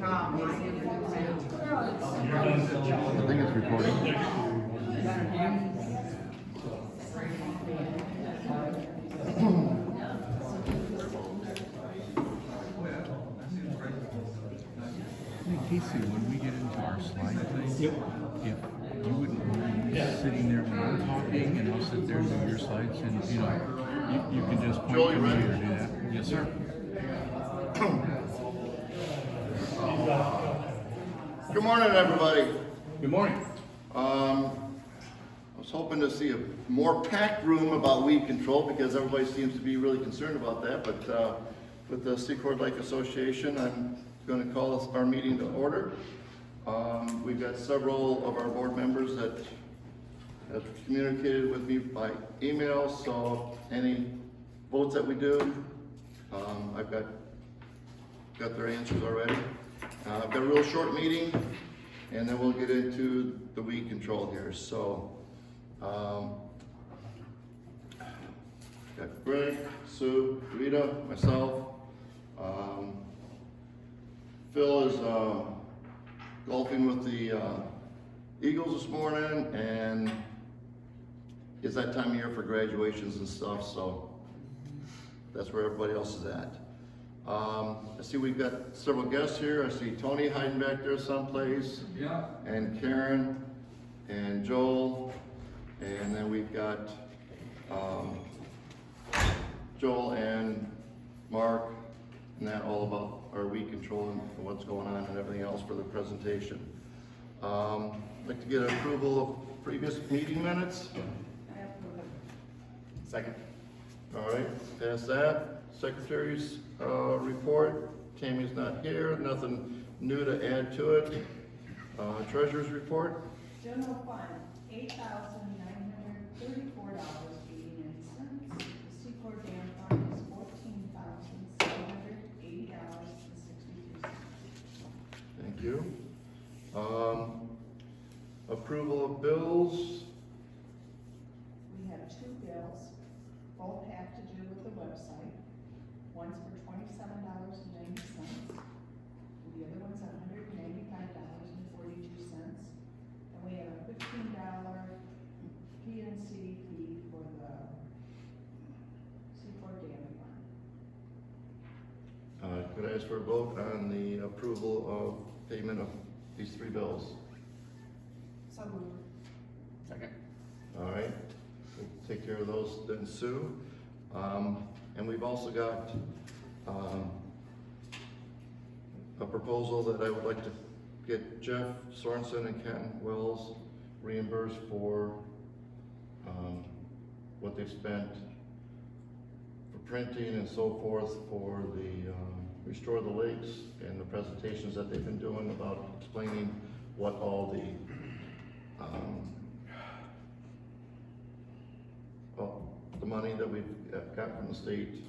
I think it's recording. Hey Casey, when we get into our slide thing, if you wouldn't mind sitting there when I'm talking and I'll sit there and do your slides and you can just point to me or do that. Yes, sir. Good morning, everybody. Good morning. I was hoping to see a more packed room about weed control because everybody seems to be really concerned about that. But with the Secord Lake Association, I'm going to call our meeting to order. We've got several of our board members that have communicated with me by email, so any votes that we do, I've got their answers already. I've got a real short meeting, and then we'll get into the weed control here. So, got Greg, Sue, Rita, myself. Phil is golfing with the Eagles this morning, and it's that time of year for graduations and stuff, so that's where everybody else is at. I see we've got several guests here. I see Tony hiding back there someplace. Yeah. And Karen and Joel. And then we've got Joel and Mark, and that all about our weed control and what's going on and everything else for the presentation. I'd like to get an approval of previous meeting minutes. Second. All right, past that. Secretary's report. Tammy's not here. Nothing new to add to it. Treasurer's report. General fund, $8,934.89. The Secord Dam fund is $14,780.62. Thank you. Approval of bills. We have two bills, both have to do with the website. One's for $27.90. The other one's $195.42. And we have a $15 PNC fee for the Secord Dam fund. Could I ask for a vote on the approval of payment of these three bills? So moved. Second. All right, we'll take care of those then, Sue. And we've also got a proposal that I would like to get Jeff Sorensen and Ken Wells reimbursed for what they've spent for printing and so forth for the Restore the Lakes and the presentations that they've been doing about explaining what all the money that we've got from the state,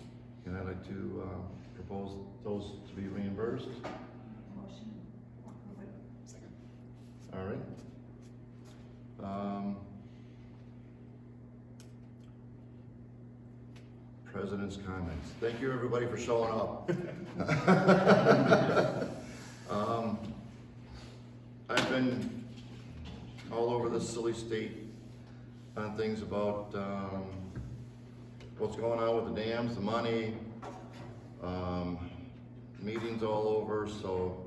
and I'd like to propose those to be reimbursed. Motion. Second. All right. President's comments. Thank you, everybody, for showing up. I've been all over this silly state on things about what's going on with the dams, the money, meetings all over. So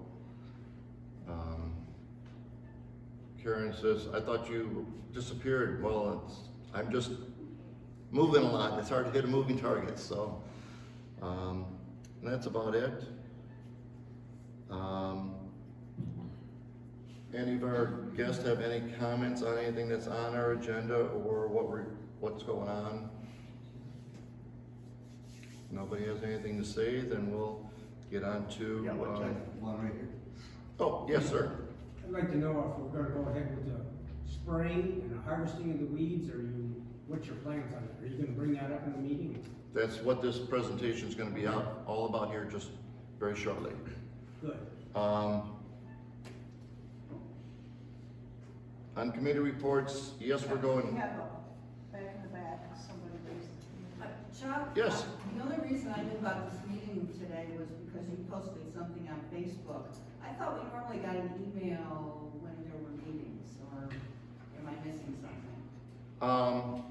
Karen says, I thought you disappeared. Well, I'm just moving a lot. It's hard to hit a moving target. So and that's about it. Any of our guests have any comments on anything that's on our agenda or what's going on? Nobody has anything to say, then we'll get on to. One right here. Oh, yes, sir. I'd like to know if we're gonna go ahead with the spraying and the harvesting of the weeds, or what's your plans on it? Are you gonna bring that up in the meeting? That's what this presentation is going to be all about here just very shortly. Good. On committee reports, yes, we're going. We have a back in the back, somebody raised. Chuck? Yes. The only reason I knew about this meeting today was because you posted something on Facebook. I thought we normally got an email when there were meetings, or am I missing something?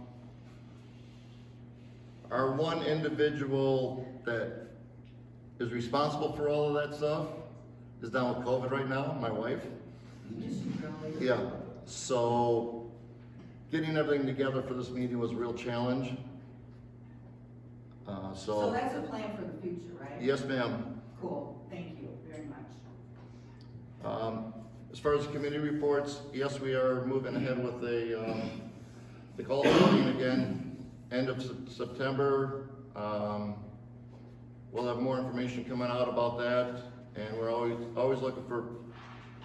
Our one individual that is responsible for all of that stuff is down with COVID right now, my wife. Is she really? Yeah, so getting everything together for this meeting was a real challenge. So that's a plan for the future, right? Yes, ma'am. Cool, thank you very much. As far as the committee reports, yes, we are moving ahead with the call voting again, end of September. We'll have more information coming out about that, and we're always looking for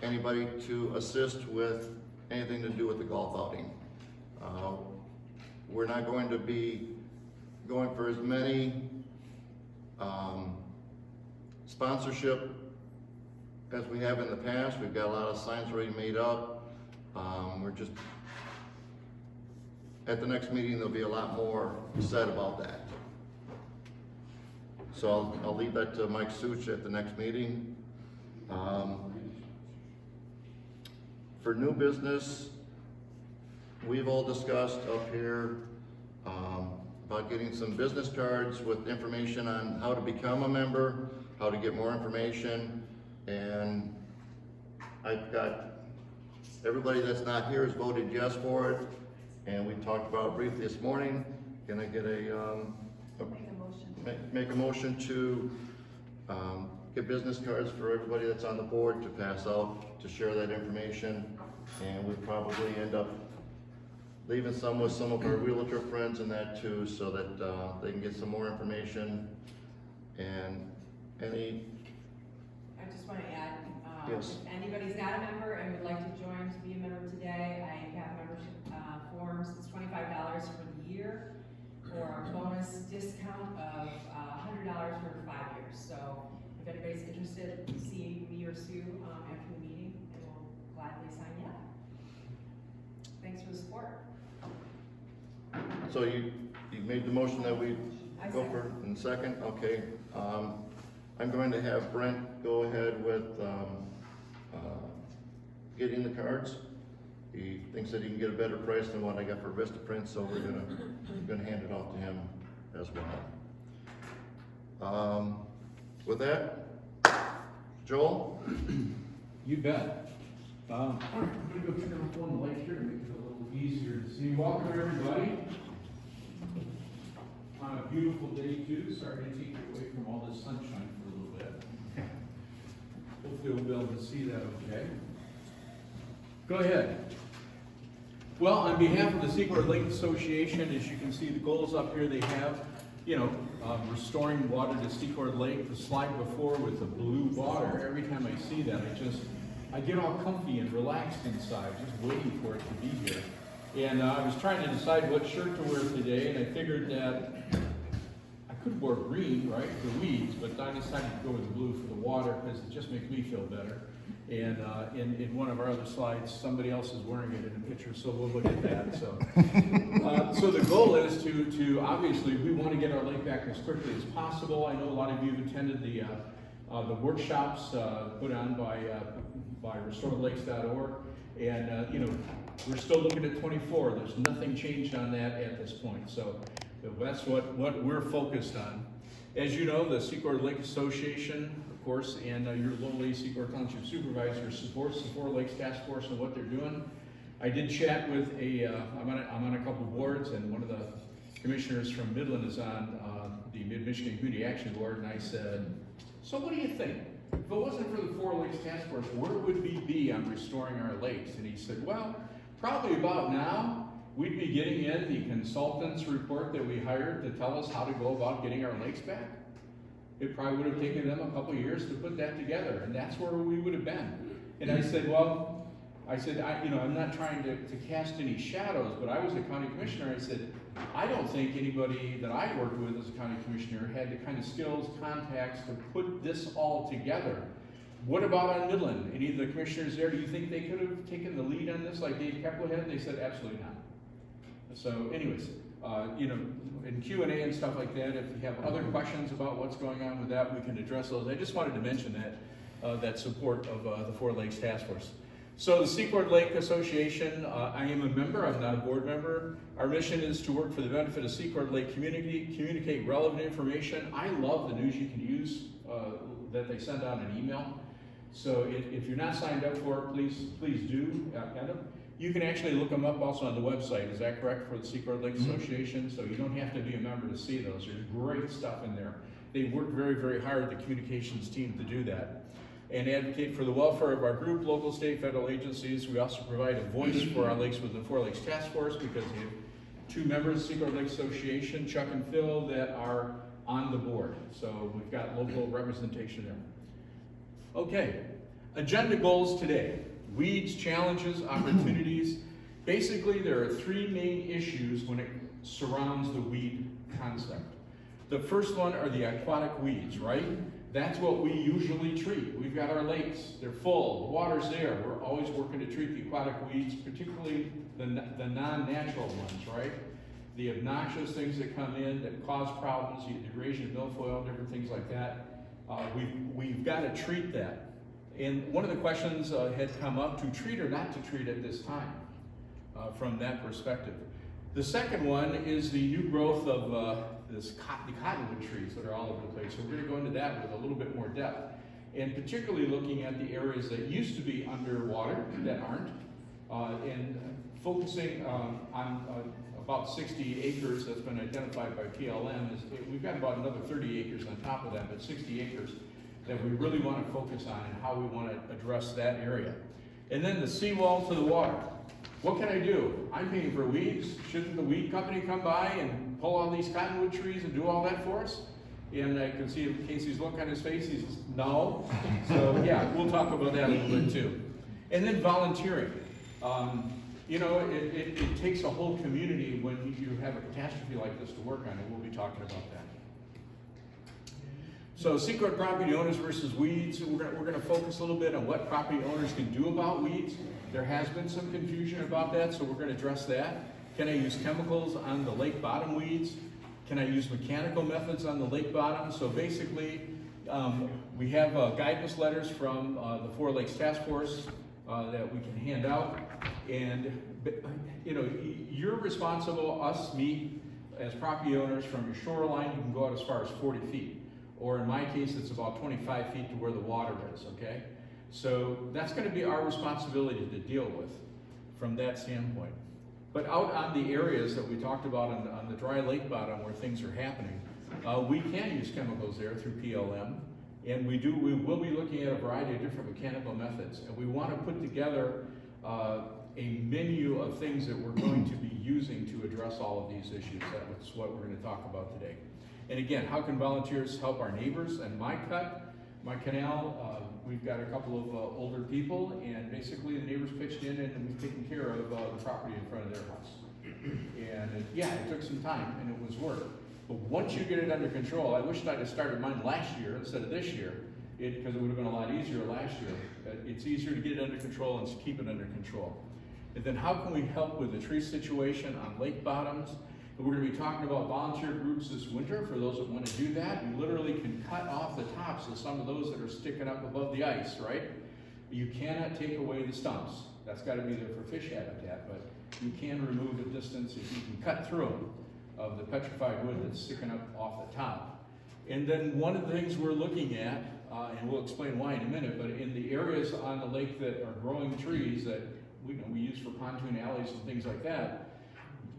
anybody to assist with anything to do with the golf outing. We're not going to be going for as many sponsorship as we have in the past. We've got a lot of signs already made up. We're just, at the next meeting, there'll be a lot more said about that. So I'll leave that to Mike Such at the next meeting. For new business, we've all discussed up here about getting some business cards with information on how to become a member, how to get more information, and I've got, everybody that's not here has voted yes for it, and we talked about it briefly this morning. Can I get Make a motion. make a motion to get business cards for everybody that's on the board to pass out, to share that information, and we'll probably end up leaving some with some of our realtor friends and that too, so that they can get some more information. And any, I just want to add, Yes. if anybody's not a member and would like to join to be a member today, I have membership forms. It's $25 for the year, or a bonus discount of $100 for 5 years. So if anybody's interested in seeing me or Sue after the meeting, I will gladly sign you up. Thanks for the support. so you made the motion that we I go second. for in second? Okay. I'm going to have Brent go ahead with getting the cards. He thinks that he can get a better price than what I got for Vistaprint, so we're gonna hand it off to him as well. With that, Joel? You bet. I'm gonna go turn off one light here to make it a little easier to see. Welcome, everybody. On a beautiful day too. Sorry to take you away from all this sunshine for a little bit. Hopefully we'll be able to see that okay. Go ahead. Well, on behalf of the Secord Lake Association, as you can see the goals up here, they have, restoring water to Secord Lake. The slide before with the blue water, every time I see that, I get all comfy and relaxed inside, just waiting for it to be here. And I was trying to decide what shirt to wear today, and I figured that I could have wore green, right, for weeds, but I decided to go with blue for the water because it just makes me feel better. And in one of our other slides, somebody else is wearing it in a picture, so we'll look at that. So, so the goal is to obviously we want to get our lake back as quickly as possible. I know a lot of you have attended the workshops put on by restoredlakes.org, and we're still looking at 24. There's nothing changed on that at this point. So that's what we're focused on. As you know, the Secord Lake Association, of course, and your lowly Secord Township Supervisor supports the Four Lakes Task Force and what they're doing. I did chat with I'm on a couple boards, and one of the commissioners from Midland is on the Mid-Michigan Community Action Board, and I said, so what do you think? If it wasn't for the Four Lakes Task Force, where would we be on restoring our lakes? And he said, well, probably about now, we'd be getting in the consultant's report that we hired to tell us how to go about getting our lakes back. It probably would have taken them a couple of years to put that together, and that's where we would have been. And I said, well, I'm not trying to cast any shadows, but I was a county commissioner. I said, I don't think anybody that I worked with as a county commissioner had the kind of skills, contacts to put this all together. What about on Midland? Any of the commissioners there, do you think they could have taken the lead on this like Dave Keppel had? They said, absolutely not. So anyways, You know, in Q&A and stuff like that, if you have other questions about what's going on with that, we can address those. I just wanted to mention that support of the Four Lakes Task Force. So the Secord Lake Association, I am a member, I'm not a board member. Our mission is to work for the benefit of Secord Lake community, communicate relevant information. I love the news you can use that they send out an email. So if you're not signed up for it, please do. You can actually look them up also on the website, is that correct, for the Secord Lake Association? So you don't have to be a member to see those. There's great stuff in there. They work very, very hard, the communications team, to do that. And advocate for the welfare of our group, local, state, federal agencies. We also provide a voice for our lakes with the Four Lakes Task Force, because we have 2 members of the Secord Lake Association, Chuck and Phil, that are on the board. So we've got local representation there. Okay, agenda goals today. Weeds, challenges, opportunities. Basically, there are 3 main issues when it surrounds the weed concept. The first one are the aquatic weeds, right? That's what we usually treat. We've got our lakes, they're full, the water's there. We're always working to treat the aquatic weeds, particularly the non-natural ones, right? The obnoxious things that come in that cause problems, the degradation of milfoil, different things like that. We've got to treat that. And one of the questions had come up, to treat or not to treat at this time, from that perspective. The second one is the new growth of the cottonwood trees that are all over the place. So we're going to go into that with a little bit more depth, and particularly looking at the areas that used to be underwater that aren't, and focusing on about 60 acres that's been identified by PLM. We've got about another 30 acres on top of that, but 60 acres that we really want to focus on and how we want to address that area. And then the seawall to the water. What can I do? I'm paying for weeds. Shouldn't the weed company come by and pull all these cottonwood trees and do all that for us? And I can see Casey's look on his face. He says, no. So yeah, we'll talk about that a little bit too. And then volunteering. You know, it takes a whole community when you have a catastrophe like this to work on, and we'll be talking about that. So Secord property owners versus weeds. We're going to focus a little bit on what property owners can do about weeds. There has been some confusion about that, so we're going to address that. Can I use chemicals on the lake bottom weeds? Can I use mechanical methods on the lake bottom? So basically, we have guidance letters from the Four Lakes Task Force that we can hand out. And you know, you're responsible, me, as property owners, from your shoreline, you can go out as far as 40 feet. Or in my case, it's about 25 feet to where the water is, okay? So that's going to be our responsibility to deal with from that standpoint. But out on the areas that we talked about on the dry lake bottom where things are happening, we can use chemicals there through PLM, and we will be looking at a variety of different mechanical methods. And we want to put together a menu of things that we're going to be using to address all of these issues. That's what we're going to talk about today. And again, how can volunteers help our neighbors? And my canal, we've got a couple of older people, and basically the neighbors pitched in and we've taken care of the property in front of their house. And yeah, it took some time and it was work. But once you get it under control, I wish I'd have started mine last year instead of this year, because it would have been a lot easier last year. It's easier to get it under control and to keep it under control. And then how can we help with the tree situation on lake bottoms? We're going to be talking about volunteer groups this winter for those that want to do that. You literally can cut off the tops of some of those that are sticking up above the ice, right? You cannot take away the stumps. That's got to be there for fish habitat, but you can remove the distance if you can cut through them of the petrified wood that's sticking up off the top. And then one of the things we're looking at, and we'll explain why in a minute, but in the areas on the lake that are growing trees that we use for pontoon alleys and things like that,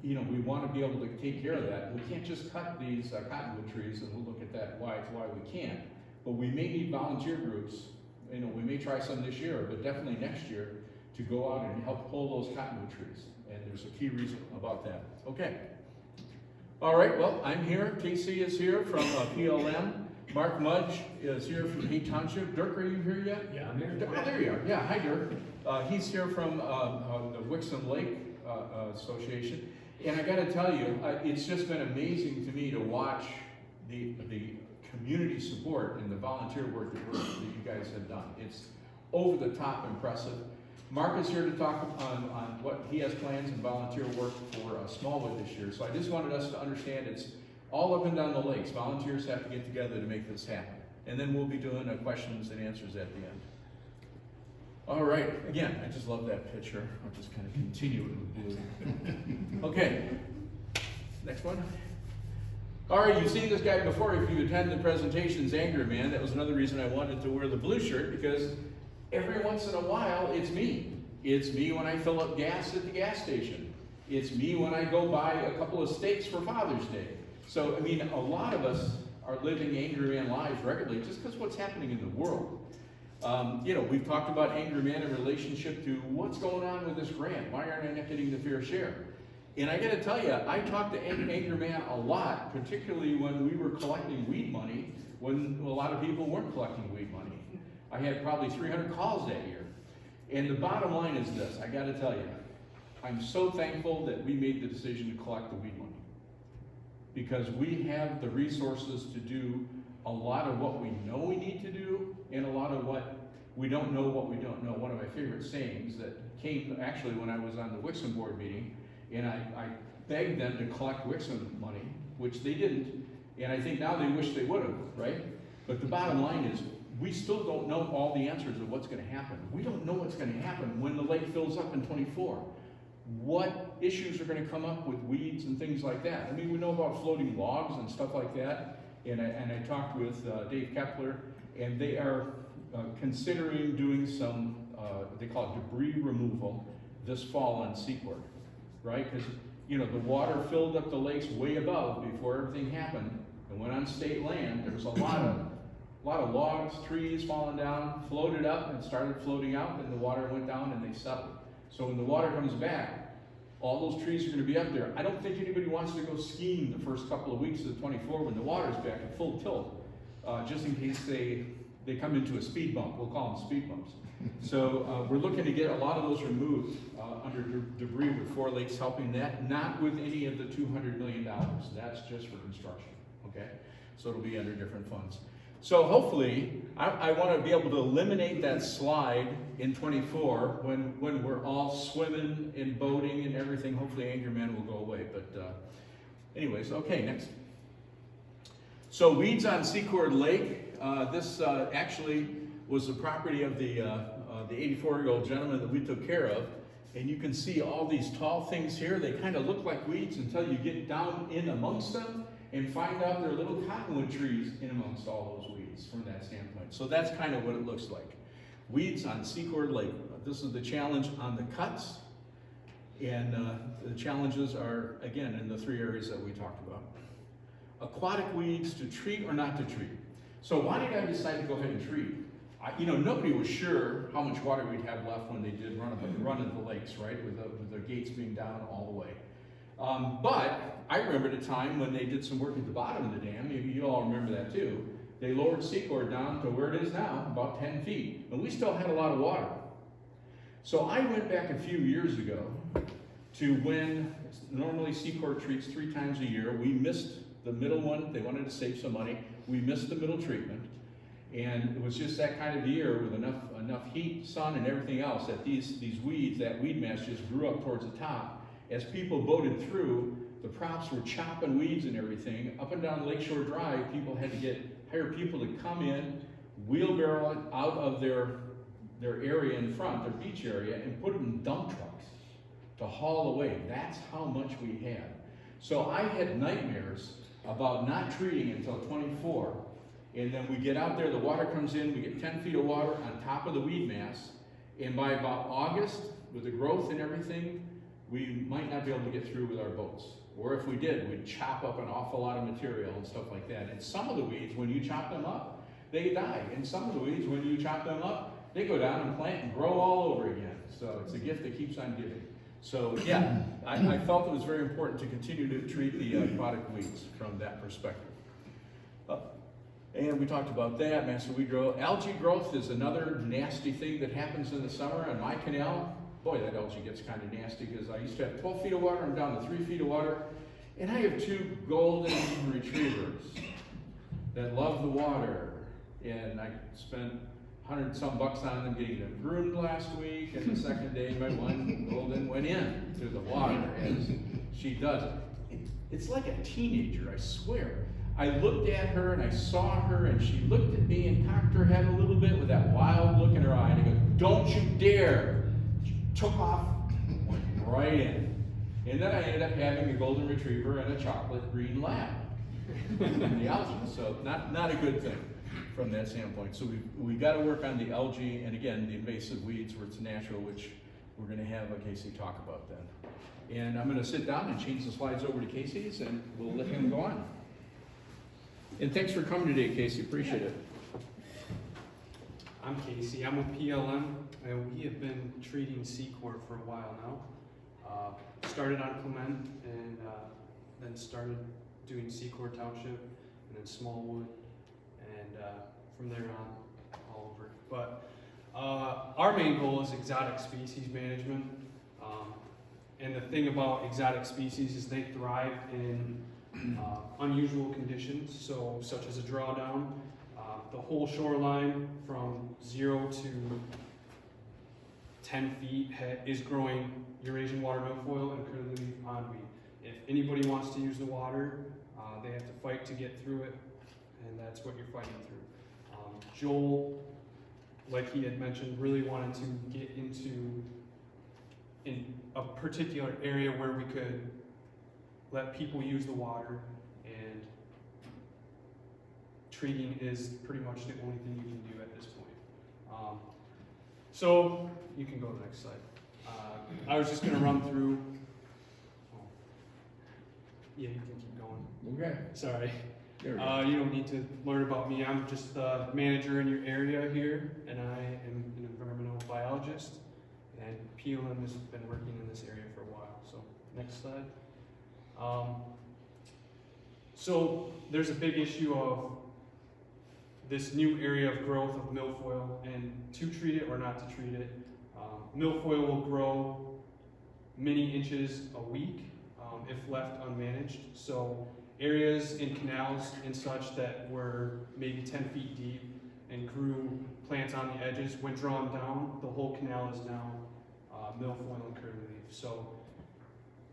you know, we want to be able to take care of that. We can't just cut these cottonwood trees, and we'll look at that, why we can't. But we may need volunteer groups. You know, we may try some this year, but definitely next year, to go out and help pull those cottonwood trees. And there's a key reason about that. Okay. All right, well, I'm here. Casey is here from PLM. Mark Mudge is here from Hay Township. Dirk, are you here yet? Yeah, I'm here. Oh, there you are. Yeah, hi, Dirk. He's here from the Wixom Lake Association. And I got to tell you, it's just been amazing to me to watch the community support and the volunteer work that you guys have done. It's over the top impressive. Mark is here to talk on what he has plans and volunteer work for Smallwood this year. So I just wanted us to understand it's all up and down the lakes. Volunteers have to get together to make this happen. And then we'll be doing questions and answers at the end. All right, again, I just love that picture. I'll just kind of continue it with blue. Okay, next one. All right, you've seen this guy before if you attended the presentations, Angry Man. That was another reason I wanted to wear the blue shirt, because every once in a while, it's me. It's me when I fill up gas at the gas station. It's me when I go buy a couple of steaks for Father's Day. So, I mean, a lot of us are living Angry Man lives regularly just because what's happening in the world. You know, we've talked about Angry Man in relationship to what's going on with this grant. Why aren't I not getting the fair share? And I got to tell you, I talked to Angry Man a lot, particularly when we were collecting weed money, when a lot of people weren't collecting weed money. I had probably 300 calls that year. And the bottom line is this, I got to tell you, I'm so thankful that we made the decision to collect the weed money, because we have the resources to do a lot of what we know we need to do, and a lot of what we don't know what we don't know. One of my favorite sayings that came actually when I was on the Wixom board meeting, and I begged them to collect Wixom money, which they didn't, and I think now they wish they would have, right? But the bottom line is, we still don't know all the answers of what's going to happen. We don't know what's going to happen when the lake fills up in 24. What issues are going to come up with weeds and things like that? I mean, we know about floating logs and stuff like that, and I talked with Dave Kepler, and they are considering doing some, they call it debris removal this fall on Secord, right? Because, you know, the water filled up the lakes way above before everything happened and went on state land. There was a lot of logs, trees falling down, floated up and started floating out, and the water went down and they settled. So when the water comes back, all those trees are going to be up there. I don't think anybody wants to go skiing the first couple of weeks of the 24 when the water's back at full tilt, just in case they come into a speed bump. We'll call them speed bumps. So we're looking to get a lot of those removed under debris with 4 lakes helping that, not with any of the $200 million. That's just for construction, okay? So it'll be under different funds. So hopefully, I want to be able to eliminate that slide in 24 when we're all swimming and boating and everything. Hopefully Angry Man will go away. But anyways, okay, next. So weeds on Secord Lake. This actually was the property of the 84-year-old gentleman that we took care of. And you can see all these tall things here. They kind of look like weeds until you get down in amongst them and find out they're little cottonwood trees in amongst all those weeds from that standpoint. So that's kind of what it looks like. Weeds on Secord Lake. This is the challenge on the cuts. And the challenges are, again, in the 3 areas that we talked about. Aquatic weeds to treat or not to treat. So why did I decide to go ahead and treat? You know, nobody was sure how much water we'd have left when they did run of the lakes, right? With the gates being down all the way. But I remember the time when they did some work at the bottom of the dam. Maybe you all remember that too. They lowered Secord down to where it is now, about 10 feet. And we still had a lot of water. So I went back a few years ago to when normally Secord treats 3 times a year. We missed the middle one. They wanted to save some money. We missed the middle treatment. And it was just that kind of year with enough heat, sun, and everything else that these weeds, that weed mass just grew up towards the top. As people boated through, the props were chopping weeds and everything. Up and down Lakeshore Drive, people had to hire people to come in, wheelbarrow it out of their area in front, their beach area, and put it in dump trucks to haul away. That's how much we had. So I had nightmares about not treating until 24. And then we get out there, the water comes in, we get 10 feet of water on top of the weed mass, and by about August, with the growth and everything, we might not be able to get through with our boats. Or if we did, we'd chop up an awful lot of material and stuff like that. And some of the weeds, when you chop them up, they die. And some of the weeds, when you chop them up, they go down and plant and grow all over again. So it's a gift that keeps on giving. So yeah, I felt it was very important to continue to treat the aquatic weeds from that perspective. And we talked about that, master weed growth. Algae growth is another nasty thing that happens in the summer on my canal. Boy, that algae gets kind of nasty because I used to have 12 feet of water, I'm down to 3 feet of water. And I have 2 golden retrievers that love the water. And I spent $100-some on them getting them groomed last week, and the second day my one golden went in to the water as she does it. It's like a teenager, I swear. I looked at her and I saw her and she looked at me and cocked her head a little bit with that wild look in her eye and I go, "Don't you dare!" She took off, went right in. And then I ended up having a golden retriever and a chocolate green lab in the algae. So not a good thing from that standpoint. So we got to work on the algae and again the invasive weeds where it's natural, which we're going to have Casey talk about then. And I'm going to sit down and change the slides over to Casey's and we'll let him go on. And thanks for coming today, Casey. Appreciate it. I'm Casey. I'm with PLM, and we have been treating Secord for a while now. Started on Clement, and then started doing Secord Township, and then Smallwood, and from there on, all over. But our main goal is exotic species management. And the thing about exotic species is they thrive in unusual conditions, so such as a drawdown. The whole shoreline from 0 to 10 feet is growing Eurasian water milfoil and curly-leaf pondweed. If anybody wants to use the water, they have to fight to get through it, and that's what you're fighting through. Joel, like he had mentioned, really wanted to get into in a particular area where we could let people use the water, and treating is pretty much the only thing you can do at this point. So you can go to the next slide. I was just going to run through. Yeah, you can keep going. Okay. Sorry. There we go. You don't need to learn about me. I'm just the manager in your area here, and I am an environmental biologist. And PLM has been working in this area for a while. So next slide. So there's a big issue of this new area of growth of milfoil, and to treat it or not to treat it. Milfoil will grow many inches a week if left unmanaged. So areas in canals and such that were maybe 10 feet deep and grew plants on the edges, when drawn down, the whole canal is now milfoil and curly-leaf. So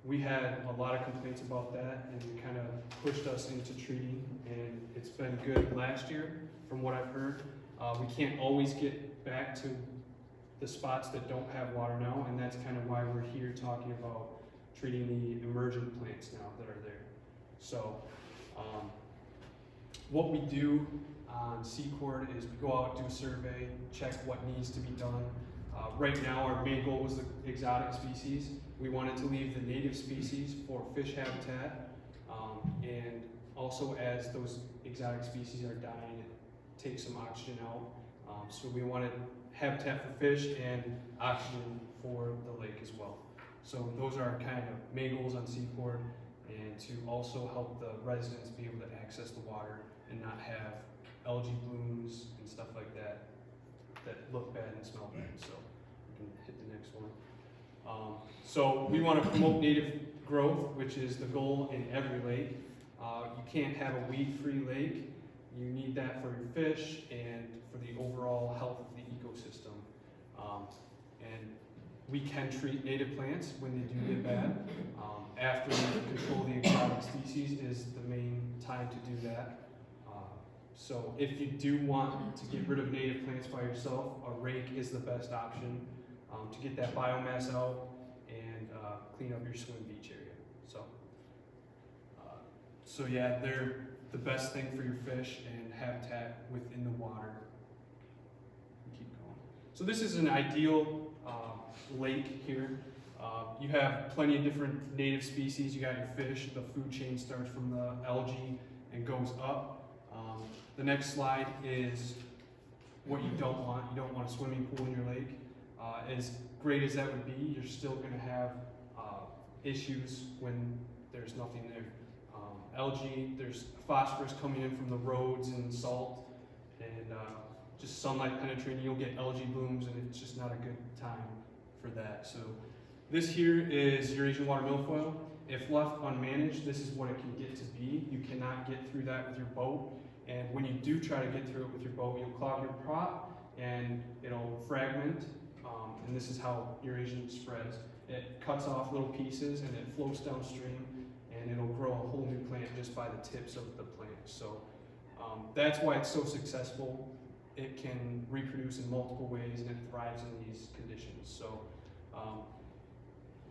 we had a lot of complaints about that, and it kind of pushed us into treating, and it's been good last year from what I've heard. We can't always get back to the spots that don't have water now, and that's kind of why we're here talking about treating the emergent plants now that are there. So what we do on Secord is we go out, do a survey, check what needs to be done. Right now our main goal was the exotic species. We wanted to leave the native species for fish habitat, and also as those exotic species are dying, it takes some oxygen out. So we wanted habitat for fish and oxygen for the lake as well. So those are kind of main goals on Secord, and to also help the residents be able to access the water and not have algae blooms and stuff like that that look bad and smell bad. So we can hit the next one. So we want to promote native growth, which is the goal in every lake. You can't have a weed-free lake. You need that for your fish and for the overall health of the ecosystem. And we can treat native plants when they do get bad. After we control the exotic species is the main time to do that. So if you do want to get rid of native plants by yourself, a rake is the best option to get that biomass out and clean up your swim beach area. So yeah, they're the best thing for your fish and habitat within the water. Keep going. So this is an ideal lake here. You have plenty of different native species. You got your fish. The food chain starts from the algae and goes up. The next slide is what you don't want. You don't want a swimming pool in your lake. As great as that would be, you're still going to have issues when there's nothing there. Algae, there's phosphorus coming in from the roads and salt, and just sunlight penetrating, you'll get algae blooms, and it's just not a good time for that. So this here is Eurasian water milfoil. If left unmanaged, this is what it can get to be. You cannot get through that with your boat, and when you do try to get through it with your boat, you'll clog your prop, and it'll fragment, and this is how Eurasian spreads. It cuts off little pieces and it floats downstream, and it'll grow a whole new plant just by the tips of the plant. So that's why it's so successful. It can reproduce in multiple ways and it thrives in these conditions. So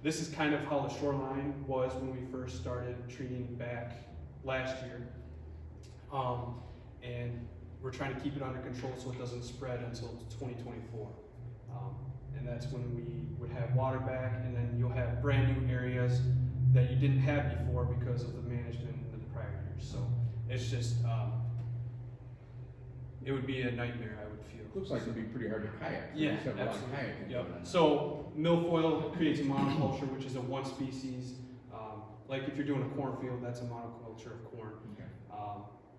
this is kind of how the shoreline was when we first started treating back last year. And we're trying to keep it under control so it doesn't spread until 2024. And that's when we would have water back, and then you'll have brand new areas that you didn't have before because of the management in the prior years. So it's just, it would be a nightmare, I would feel. Looks like it'd be pretty hard to kayak. Yeah, Just have a lot of absolutely. kayaking Yep. going on. So milfoil creates a monoculture, which is a one species. Like if you're doing a cornfield, that's a monoculture of corn. Okay.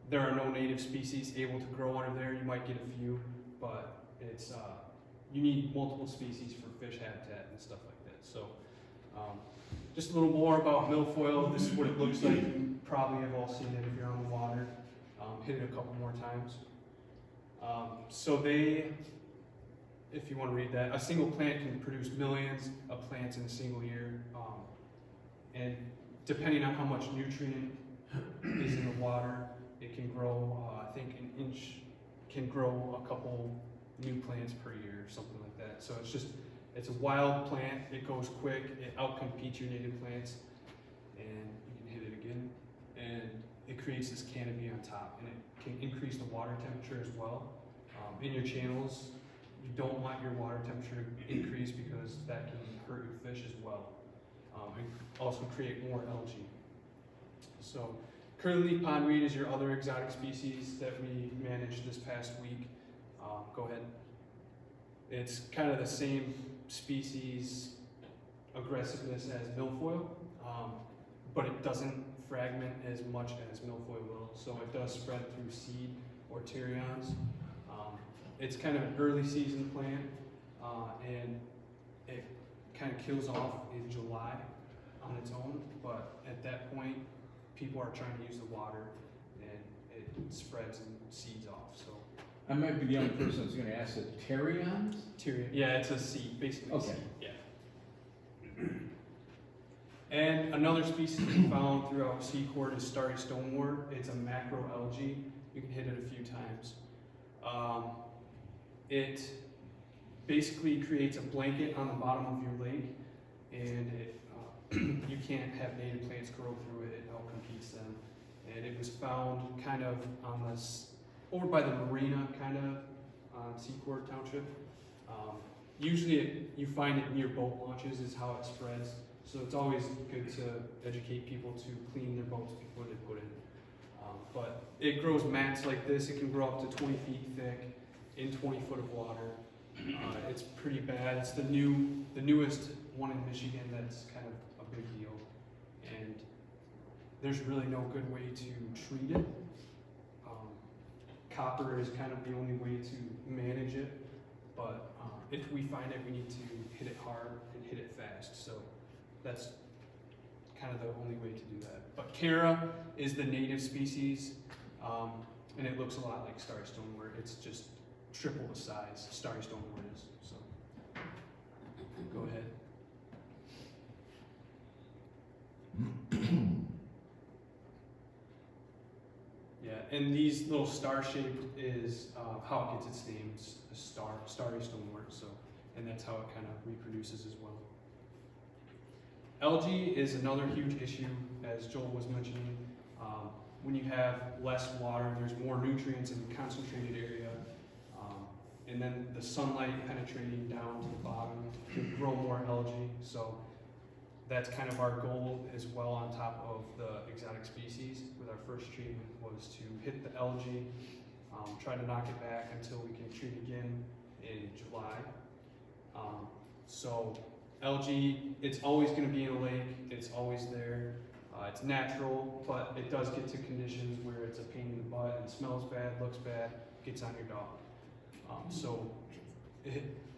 There are no native species able to grow under there. You might get a few, but it's you need multiple species for fish habitat and stuff like that. So just a little more about milfoil. This is what it looks like. You probably have all seen it if you're on the water. Hit it a couple more times. So they, if you want to read that, a single plant can produce millions of plants in a single year. And depending on how much nutrient is in the water, it can grow, I think an inch can grow a couple new plants per year or something like that. So it's a wild plant, it goes quick, it outcompetes your native plants, and you can hit it again. And it creates this canopy on top, and it can increase the water temperature as well. In your channels, you don't want your water temperature to increase because that can hurt your fish as well. And also create more algae. So curlyleaf pondweed is your other exotic species that we managed this past week. Go ahead. It's kind of the same species aggressiveness as milfoil, but it doesn't fragment as much as milfoil will. So it does spread through seed or turions. It's kind of an early season plant, and it kind of kills off in July on its own, but at that point, people are trying to use the water, and it spreads and seeds off. So I might be the only person that's gonna ask it, pterions? yeah, it's a seed, basically a Okay. seed, yeah. And another species we found throughout Secord is starry stonewort. It's a macroalgae. You can hit it a few times. It basically creates a blanket on the bottom of your lake, and you can't have native plants grow through it. It outcompetes them. And it was found kind of on this, over by the marina, kind of on Secord Township. Usually you find it near boat launches is how it spreads. So it's always good to educate people to clean their boats before they put in. But it grows mats like this. It can grow up to 20 feet thick in 20 foot of water. It's pretty bad. It's the newest one in Michigan that's kind of a big deal. And there's really no good way to treat it. Copper is kind of the only way to manage it. But if we find it, we need to hit it hard and hit it fast. So that's kind of the only way to do that. But Cara is the native species, and it looks a lot like starry stonewort. It's just triple the size starry stonewort is. So go ahead. Yeah, and these little star shape is how it gets its name. It's a starry stonewort. So, and that's how it kind of reproduces as well. Algae is another huge issue, as Joel was mentioning. When you have less water, there's more nutrients in a concentrated area, and then the sunlight penetrating down to the bottom can grow more algae. So that's kind of our goal as well on top of the exotic species. With our first treatment was to hit the algae, try to knock it back until we can treat again in July. So algae, it's always going to be in a lake, it's always there. It's natural, but it does get to conditions where it's a pain in the butt and smells bad, looks bad, gets on your dog. So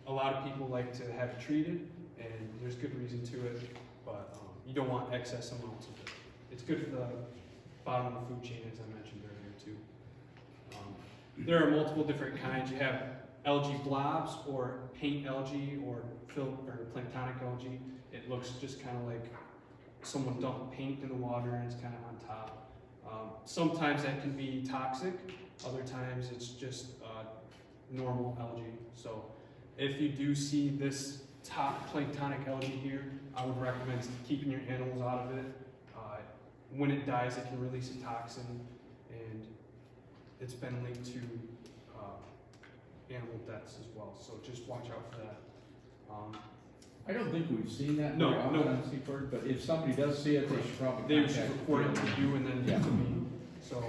a lot of people like to have it treated, and there's good reason to it, but you don't want excess amounts of it. It's good for the bottom of the food chain, as I mentioned earlier too. There are multiple different kinds. You have algae blobs or paint algae or planktonic algae. It looks just kind of like someone dumped paint in the water and it's kind of on top. Sometimes that can be toxic, other times it's just normal algae. So if you do see this top planktonic algae here, I would recommend keeping your animals out of it. When it dies, it can release a toxin, and it's been linked to animal deaths as well. So just watch out for that. I don't think we've seen that No, very often no. on Secord, but if somebody does see it, they should probably They should contact report it to you and then Yeah. to me. So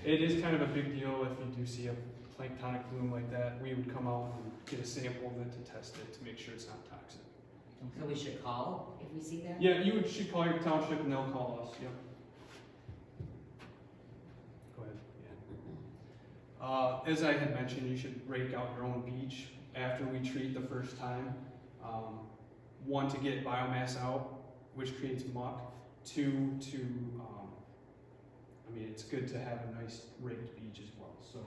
it is kind of a big deal if you do see a planktonic bloom like that. We would come out and get a sample of it to test it to make sure it's not toxic. So we should call if we see that? Yeah, should call your township and they'll call us, yep. Go ahead, yeah. As I had mentioned, you should rake out your own beach after we treat the first time. One, to get biomass out, which creates muck. Two, it's good to have a nice raked beach as well. So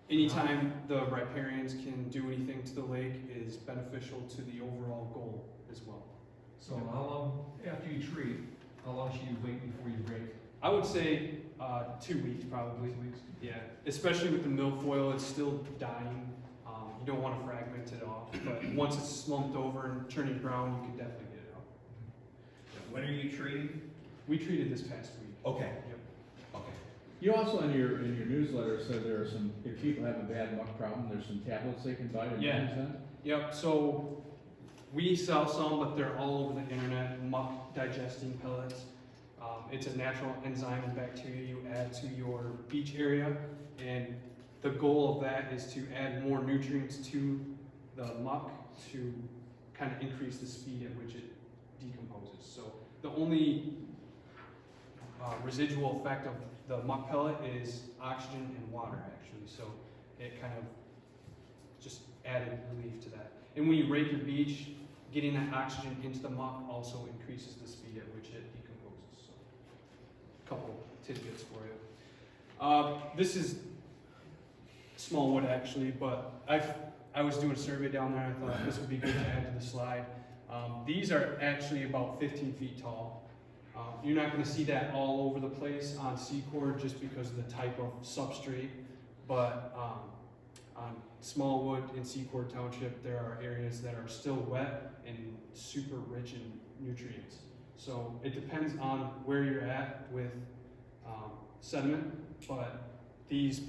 anytime the riparians can do anything to the lake is beneficial to the overall goal as well. So how long, after you treat, how long should you wait before you rake? I would say 2 weeks probably. 2 weeks? Yeah, especially with the milfoil, it's still dying. You don't want to fragment it off, but once it's slumped over and turning brown, you can definitely get it out. When are you treating? We treated this past week. Okay. Yep. Okay. You also in your newsletter said there are some, if people have a bad muck problem, there's some tablets they can buy to Yeah. manage that? Yep, so we sell some, but they're all over the internet, muck digesting pellets. It's a natural enzyme and bacteria you add to your beach area, and the goal of that is to add more nutrients to the muck to kind of increase the speed at which it decomposes. So the only residual effect of the muck pellet is oxygen and water, actually. So it kind of just added relief to that. And when you rake your beach, getting that oxygen into the muck also increases the speed at which it decomposes. So a couple tidbits for you. This is small wood actually, but I was doing a survey down there. I thought this would be good to add to the slide. These are actually about 15 feet tall. You're not going to see that all over the place on Secord just because of the type of substrate, but on Smallwood in Secord Township, there are areas that are still wet and super rich in nutrients. So it depends on where you're at with sediment, but these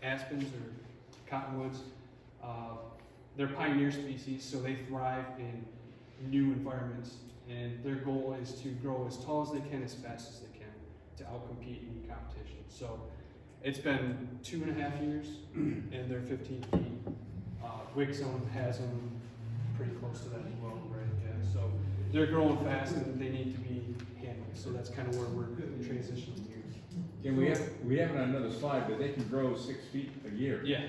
aspens or cottonwoods, they're pioneer species, so they thrive in new environments, and their goal is to grow as tall as they can, as fast as they can, to outcompete any competition. So it's been 2.5 years, and they're 15 feet. Wigzone has them pretty close to that as well, right? Yeah. So they're growing fast, and they need to be handled. So that's kind of where we're transitioning here. And we have it on another slide, but they can grow 6 feet a year. Yeah,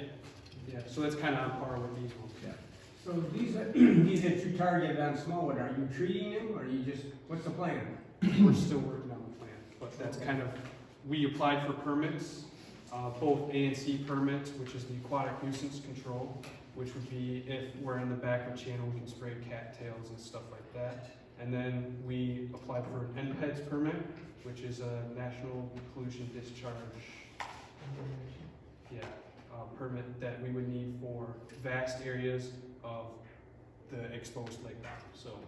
yeah. So that's kind of on par with these ones. Yeah. So these that you targeted on Smallwood, are you treating them, or you just, what's the plan? We're still working on the plan, but that's kind of, we applied for permits, both A and C permits, which is the aquatic nuisance control, which would be if we're in the back of a channel, we can spray cattails and stuff like that. And then we applied for an NPEDS permit, which is a National Pollution Discharge permit that we would need for vast areas of the exposed lake bottom. So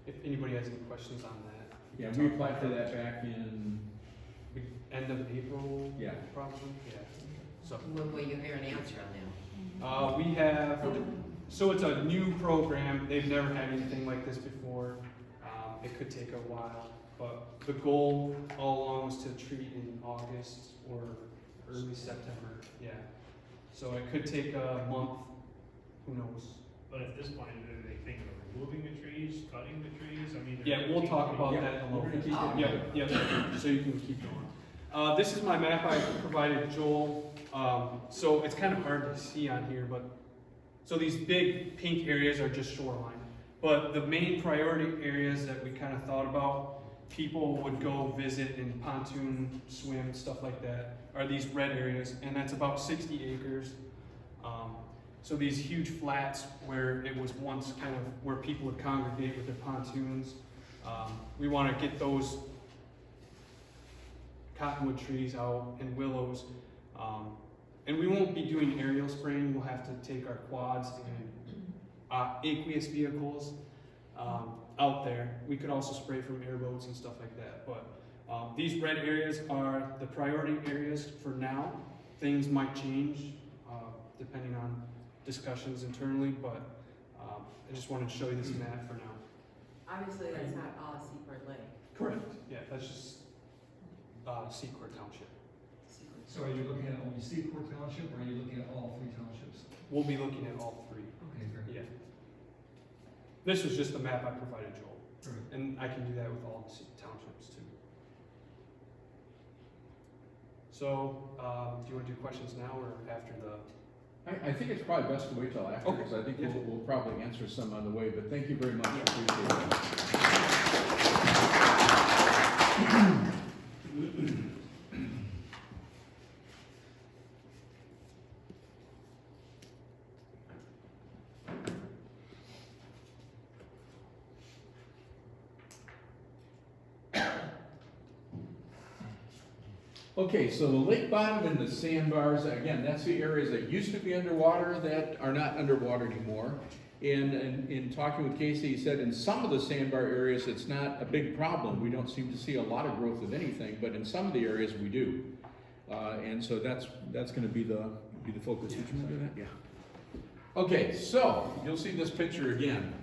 if anybody has any questions on that. Yeah, we applied for that back in, End of April? Yeah. Probably, yeah. So, When will you hear an answer on that? we have, so it's a new program, they've never had anything like this before. It could take a while, but the goal all along was to treat in August or early September, yeah. So it could take a month, who knows? But at this point, do they think of removing the trees, cutting the trees? I mean. Yeah, we'll talk about Yeah, that in a little we're gonna bit. keep it Yep, yep, so you can keep going. This is my map I provided Joel. So it's kind of hard to see on here, but, so these big pink areas are just shoreline. But the main priority areas that we kind of thought about, people would go visit and pontoon swim, stuff like that, are these red areas, and that's about 60 acres. So these huge flats where it was once kind of where people would congregate with their pontoons, we want to get those cottonwood trees out and willows. And we won't be doing aerial spraying. We'll have to take our quads and aqueous vehicles out there. We could also spray from airboats and stuff like that. But these red areas are the priority areas for now. Things might change depending on discussions internally, but I just wanted to show you this map for now. Obviously, that's not all of Secord Lake. Correct. Yeah, that's just Secord Township. So are you looking at only Secord Township, or are you looking at all 3 townships? We'll be looking at all 3. Okay, great. Yeah. This was just the map I provided Joel, Great. and I can do that with all the townships too. So, do you want to do questions now or after the? I think it's probably best to wait till after, Okay. because I think Yeah. we'll probably answer some on the way, but thank you very much, appreciate it. Okay, so the lake bottom and the sandbars, again, that's the areas that used to be underwater that are not underwater anymore. And in talking with Casey, he said in some of the sandbar areas, it's not a big problem. We don't seem to see a lot of growth of anything, but in some of the areas we do. And so that's going to be the focus. Did you want to do that? Yeah. Okay, so you'll see this picture again.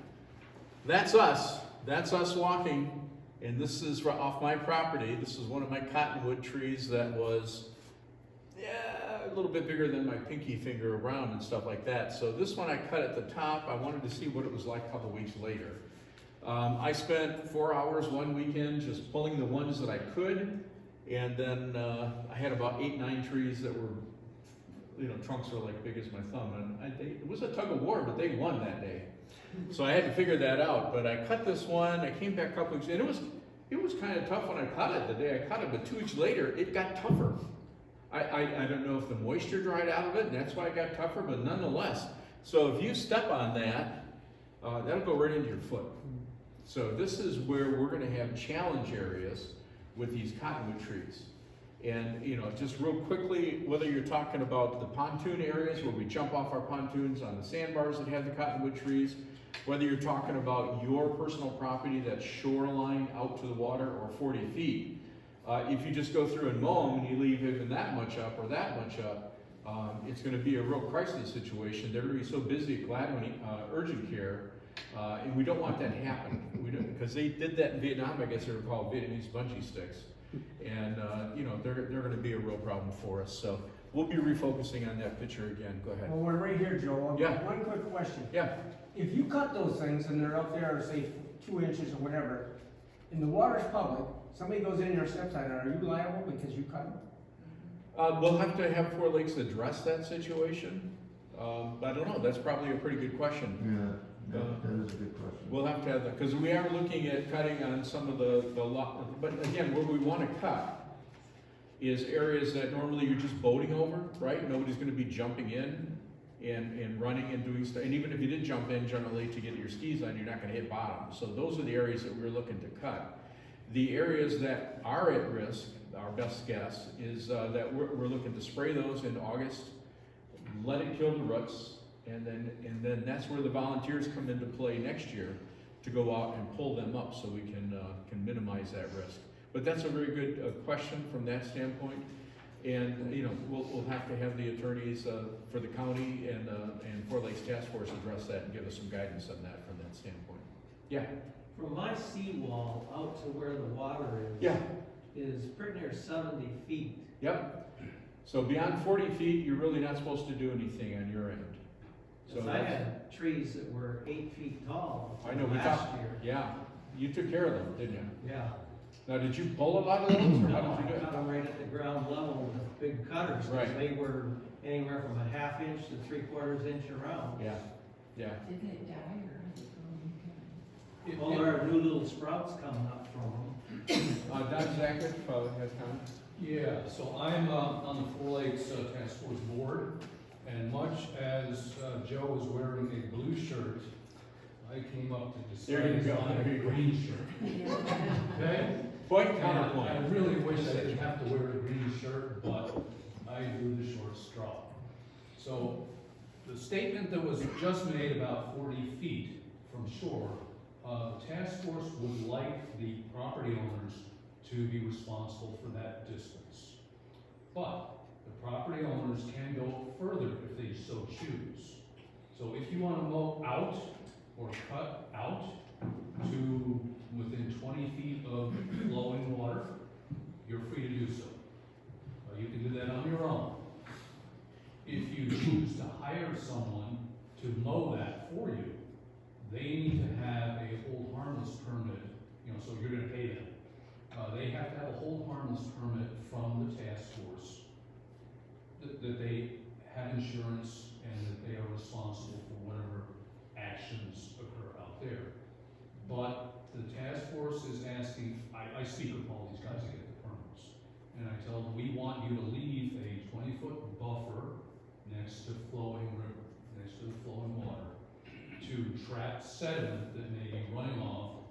That's us. That's us walking. And this is off my property. This is one of my cottonwood trees that was, a little bit bigger than my pinky finger around and stuff like that. So this one I cut at the top. I wanted to see what it was like a couple weeks later. I spent 4 hours one weekend just pulling the ones that I could. And then I had about 8, 9 trees that were, trunks were like big as my thumb. And it was a tug of war, but they won that day. So I had to figure that out, but I cut this one, I came back a couple weeks, and it was kind of tough when I cut it, the day I cut it, but 2 weeks later, it got tougher. I don't know if the moisture dried out of it, and that's why it got tougher, but nonetheless. So if you step on that, that'll go right into your foot. So this is where we're gonna have challenge areas with these cottonwood trees. And, just real quickly, whether you're talking about the pontoon areas where we jump off our pontoons on the sandbars that have the cottonwood trees, whether you're talking about your personal property that's shoreline out to the water or 40 feet, if you just go through and mow them and you leave even that much up or that much up, it's going to be a real crisis situation. They're going to be so busy at Gladwin urgent care, and we don't want that to happen. We don't, because they did that in Vietnam. I guess they were called Vietnamese bungee sticks, and they're going to be a real problem for us. So we'll be refocusing on that picture again. Go ahead. Well, we're right here, Joe. Yeah. One quick question. Yeah. If you cut those things and they're up there, say 2 inches or whatever, and the water's public, somebody goes in there, steps on it, are you liable because you cut them? We'll have to have 4 Lakes address that situation. I don't know. That's probably a pretty good question. Yeah, that is a good question. We'll have to have that, because we are looking at cutting on some of the lot, but again, where we want to cut is areas that normally you're just boating over, right? Nobody's going to be jumping in and running and doing stuff. And even if you did jump in generally to get your skis on, you're not going to hit bottom. So those are the areas that we're looking to cut. The areas that are at risk, our best guess, is that we're looking to spray those in August, let it kill the roots, and then that's where the volunteers come into play next year to go out and pull them up so we can minimize that risk. But that's a very good question from that standpoint. And we'll have to have the attorneys for the county and 4 Lakes Task Force address that and give us some guidance on that from that standpoint. Yeah. From my seawall out to where the water is. Yeah. Is pretty near 70 feet. Yep. So beyond 40 feet, you're really not supposed to do anything on your end. So I had trees that were 8 feet tall I know, we last talked. year. Yeah. You took care of them, didn't you? Yeah. Now, did you pull a lot of those, or how No, did you I do cut them right at the ground level with big cutters. 'Cause Right. They were anywhere from a 1/2 inch to 3/4 inch around. it? Yeah. Yeah. Didn't it die or? Well, there are new little sprouts coming up from them. Don Zachary, has comment? Yeah, so I'm on the Four Lakes Task Force Board, and much as Joe was wearing a blue shirt, I came up to There you disguise go. on a green shirt. Okay? Point And counterpoint. I really wish I didn't have to wear a green shirt, but I drew the short straw. So the statement that was just made about 40 feet from shore, the task force would like the property owners to be responsible for that distance. But the property owners can go further if they so choose. So if you want to mow out or cut out to within 20 feet of flowing water, you're free to do so. You can do that on your own. If you choose to hire someone to mow that for you, they need to have a hold harmless permit, so you're gonna pay them. They have to have a hold harmless permit from the task force that they have insurance and that they are responsible for whatever actions occur out there. But the task force is asking, I speak with all these guys to get the permits, and I tell them, we want you to leave a 20-foot buffer next to flowing river, next to the flowing water, to trap sediment that may be running off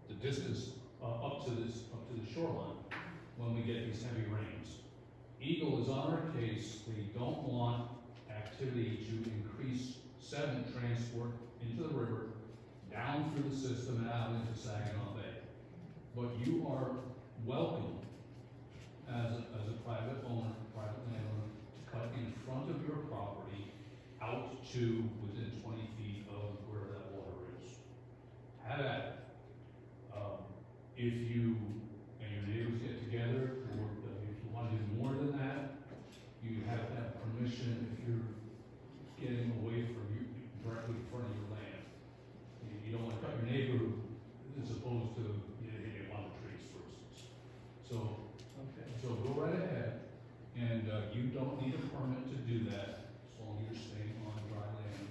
the distance up to the shoreline when we get these heavy rains. Eagle is on our case. They don't want activity to increase sediment transport into the river, down through the system and out into Saginaw Bay. But you are welcome as a private owner, private landowner, to cut in front of your property out to within 20 feet of where that water is. Have at it. If you and your neighbors get together, or if you want to do more than that, you have to have permission if you're getting away from you, directly in front of your land. You don't want to cut your neighbor as opposed to one of the trees, for instance. So go right ahead, and you don't need a permit to do that as long as you're staying on dry land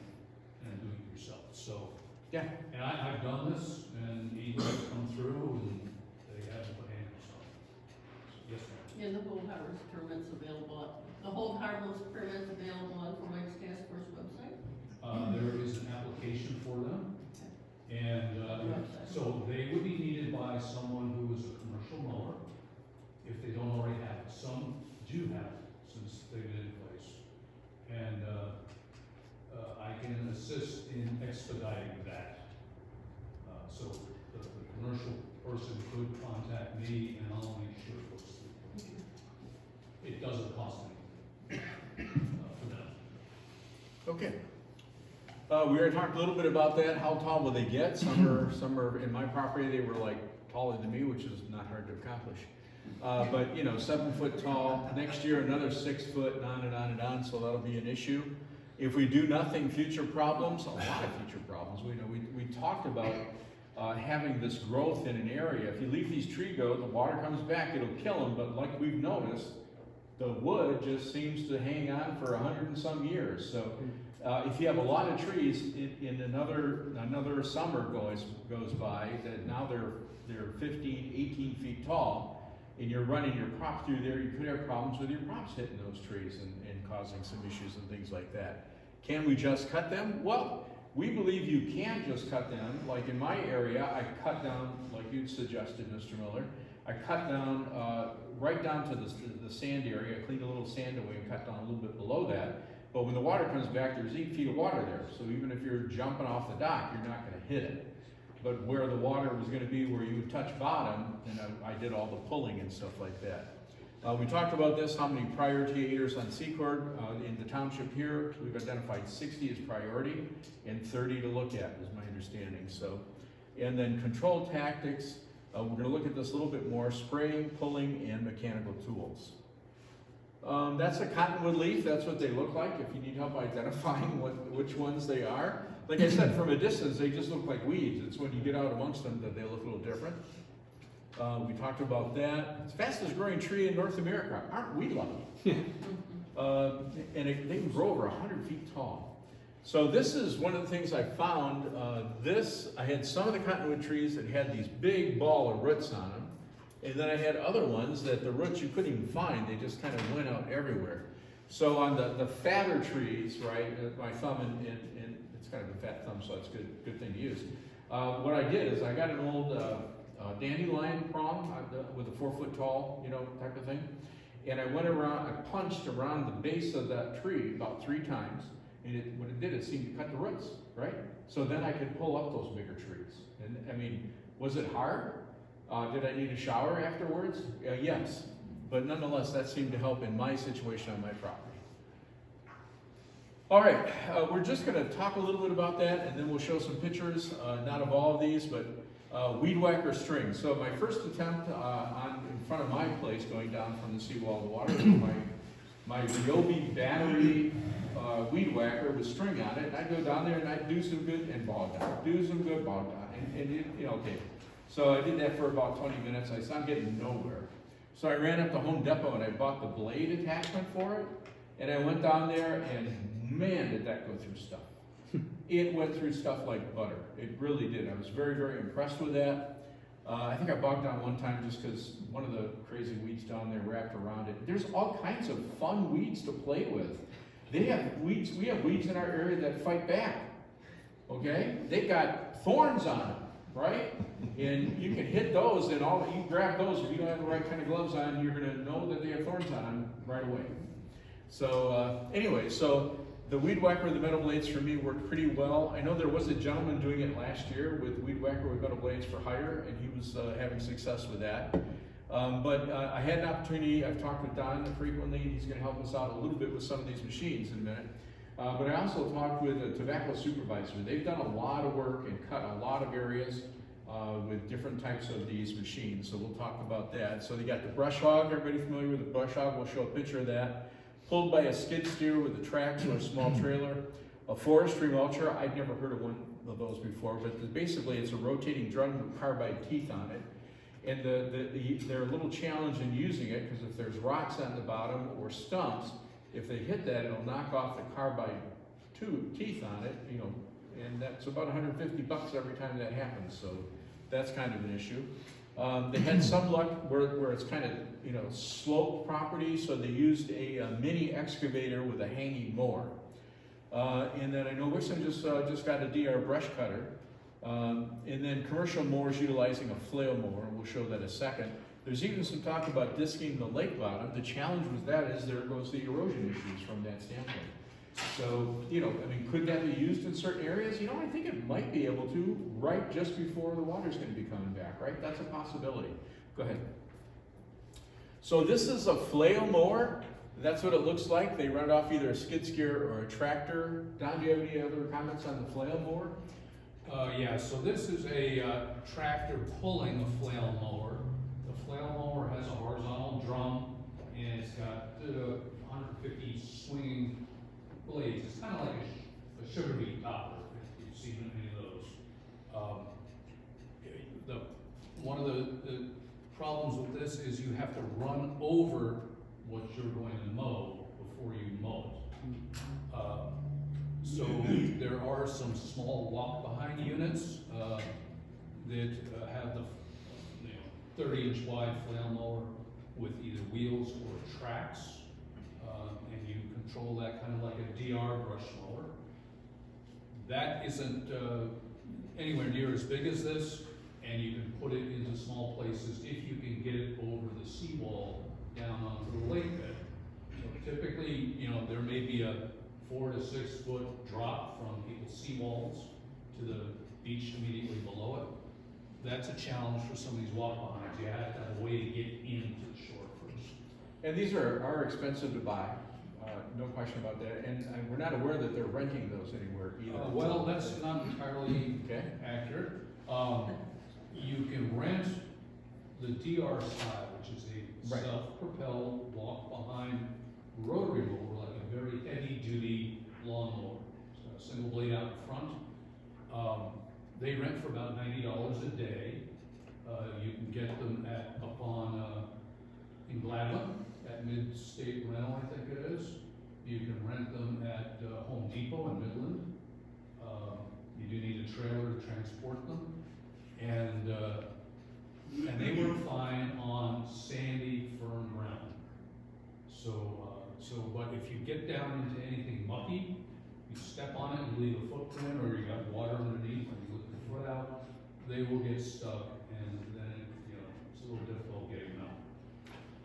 and doing it yourself. So, Yeah. and I've done this, and Eagle has come through, and they haven't put handles on it. So, yes, ma'am. And the hold harmless permits available, the hold harmless permits available on the Lakes Task Force website? There is an application for them, and so they would be needed by someone who is a commercial mower, if they don't already have it. Some do have it, since they've been in place. And I can assist in expediting that. So the commercial person could contact me, and I'll make sure it goes through. It doesn't cost anything for them. Okay. We already talked a little bit about that. How tall will they get? Some are in my property, they were like taller than me, which is not hard to accomplish. But 7 foot tall. Next year, another 6 foot, and on and on and on. So that'll be an issue. If we do nothing, future problems, a lot of future problems. We talked about having this growth in an area. If you leave these trees go, the water comes back, it'll kill them. But like we've noticed, the wood just seems to hang on for 100 and some years. So if you have a lot of trees, in another summer goes by, that now they're 15, 18 feet tall, and you're running your crop through there, you could have problems with your crops hitting those trees and causing some issues and things like that. Can we just cut them? Well, we believe you can just cut them. Like in my area, I cut down, like you'd suggested, Mr. Miller, I cut down right down to the sand area, I cleaned a little sand away and cut down a little bit below that. But when the water comes back, there's 8 feet of water there. So even if you're jumping off the dock, you're not going to hit it. But where the water was going to be, where you would touch bottom, and I did all the pulling and stuff like that. We talked about this, how many priority acres on Secord. In the township here, we've identified 60 as priority and 30 to look at, is my understanding. So, and then control tactics, we're going to look at this a little bit more: spraying, pulling, and mechanical tools. That's a cottonwood leaf. That's what they look like. If you need help identifying which ones they are. Like I said, from a distance, they just look like weeds. It's when you get out amongst them that they look a little different. We talked about that. It's the fastest growing tree in North America. Aren't we lucky? And they can grow over 100 feet tall. So this is one of the things I found. I had some of the cottonwood trees that had these big ball of roots on them. And then I had other ones that the roots you couldn't even find, they just kind of went out everywhere. So on the fatter trees, right, my thumb and it's kind of a fat thumb, so it's a good thing to use. What I did is I got an old dandelion prong with a 4 foot tall, type of thing. And I went around, I punched around the base of that tree about 3 times. And what it did, it seemed to cut the roots, right? So then I could pull up those bigger trees. And I mean, was it hard? Did I need a shower afterwards? Yes. But nonetheless, that seemed to help in my situation on my property. All right, we're just going to talk a little bit about that, and then we'll show some pictures, not of all of these, but weed whacker string. So my first attempt in front of my place, going down from the seawall to the water, was my Ryobi battery weed whacker with string on it. And I'd go down there and I'd do some good and bog down, do some good, bog down, and it, okay. So I did that for about 20 minutes. I saw I'm getting nowhere. So I ran up to Home Depot and I bought the blade attachment for it. And I went down there and man, did that go through stuff. It went through stuff like butter. It really did. I was very, very impressed with that. I think I bogged down one time just because one of the crazy weeds down there wrapped around it. There's all kinds of fun weeds to play with. They have weeds, we have weeds in our area that fight back. Okay? They got thorns on them, right? And you can hit those and you grab those, if you don't have the right kind of gloves on, you're gonna know that they have thorns on them right away. So anyway, so the weed whacker with the metal blades for me worked pretty well. I know there was a gentleman doing it last year with weed whacker with metal blades for hire, and he was having success with that. But I had an opportunity, I've talked with Don frequently, and he's gonna help us out a little bit with some of these machines in a minute. But I also talked with a tobacco supervisor. They've done a lot of work and cut a lot of areas with different types of these machines, so we'll talk about that. So they got the brush hog, everybody familiar with the brush hog? We'll show a picture of that. Pulled by a skid steer with a tracks or a small trailer. A forestry mulcher, I'd never heard of one of those before, but basically it's a rotating drum with carbide teeth on it. And they're a little challenge in using it because if there's rocks on the bottom or stumps, if they hit that, it'll knock off the carbide teeth on it, and that's about $150 every time that happens. So that's kind of an issue. They had some luck where it's kind of, sloped property, so they used a mini excavator with a hanging mower. And then I know Wixom just got a DR brush cutter. And then commercial mowers utilizing a flail mower, and we'll show that in a second. There's even some talk about disking the lake bottom. The challenge with that is there goes the erosion issues from that standpoint. So, could that be used in certain areas? I think it might be able to right just before the water's going to be coming back, right? That's a possibility. Go ahead. So this is a flail mower. That's what it looks like. They run it off either a skid steer or a tractor. Don, do you have any other comments on the flail mower? Yeah, so this is a tractor pulling a flail mower. The flail mower has a horizontal drum and it's got 150 swinging blades. It's kind of like a sugar beet topper, if you've seen any of those. One of the problems with this is you have to run over what you're going to mow before you mow it. So there are some small walk-behind units that have the 30-inch wide flail mower with either wheels or tracks, and you control that kind of like a DR brush mower. That isn't anywhere near as big as this, and you can put it into small places if you can get it over the seawall down onto the lake bed. So typically, there may be a 4 to 6 foot drop from people's seawalls to the beach immediately below it. That's a challenge for some of these walk-behinds. You have to have a way to get into the shore first. And these are expensive to buy, no question about that. And we're not aware that they're renting those anywhere either. Well, that's not entirely accurate. You can rent the DR style, which is a self-propelled walk-behind rotary mower, like a very heavy-duty lawnmower. So a single blade out in front. They rent for about $90 a day. You can get them in Gladwin at Mid-State Rental, I think it is. You can rent them at Home Depot in Midland. You do need a trailer to transport them. And and they work fine on sandy, firm ground. But if you get down into anything mucky, you step on it, you leave a footprint, or you got water underneath, and you lift the foot out, they will get stuck, and then, it's a little difficult getting them out.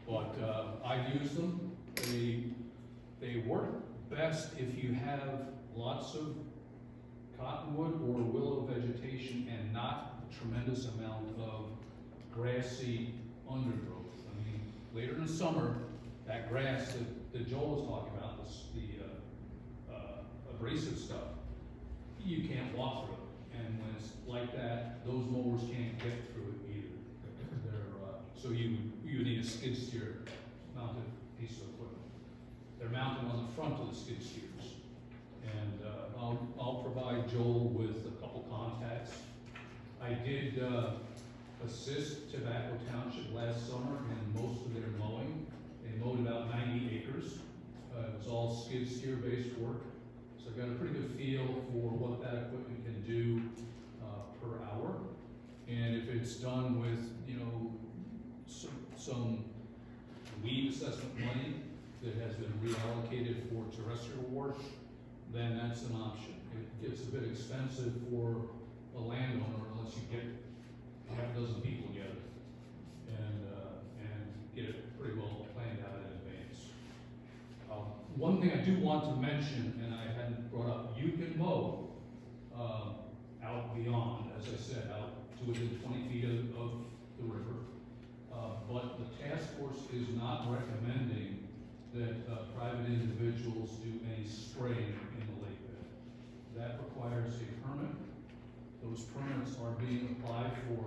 But, I've used them, they work best if you have lots of cottonwood or willow vegetation and not a tremendous amount of grassy undergrowth. I mean, later in the summer, that grass that Joel was talking about, the abrasive stuff, you can't walk through it. And when it's like that, those mowers can't get through it either. So you need a skid steer mounted piece of equipment. They're mounted on the front of the skid steers. And I'll provide Joel with a couple contacts. I did assist Tobacco Township last summer in most of their mowing. They mowed about 90 acres. It was all skid steer based work. So I've got a pretty good feel for what that equipment can do per hour. And if it's done with, some weed assessment money that has been reallocated for terrestrial work, then that's an option. It gets a bit expensive for a landowner unless you get half a dozen people together and get it pretty well planned out in advance. One thing I do want to mention, and I hadn't brought up, you can mow out beyond, as I said, out to within 20 feet of the river. But the task force is not recommending that private individuals do any spraying in the lake bed. That requires a permit. Those permits are being applied for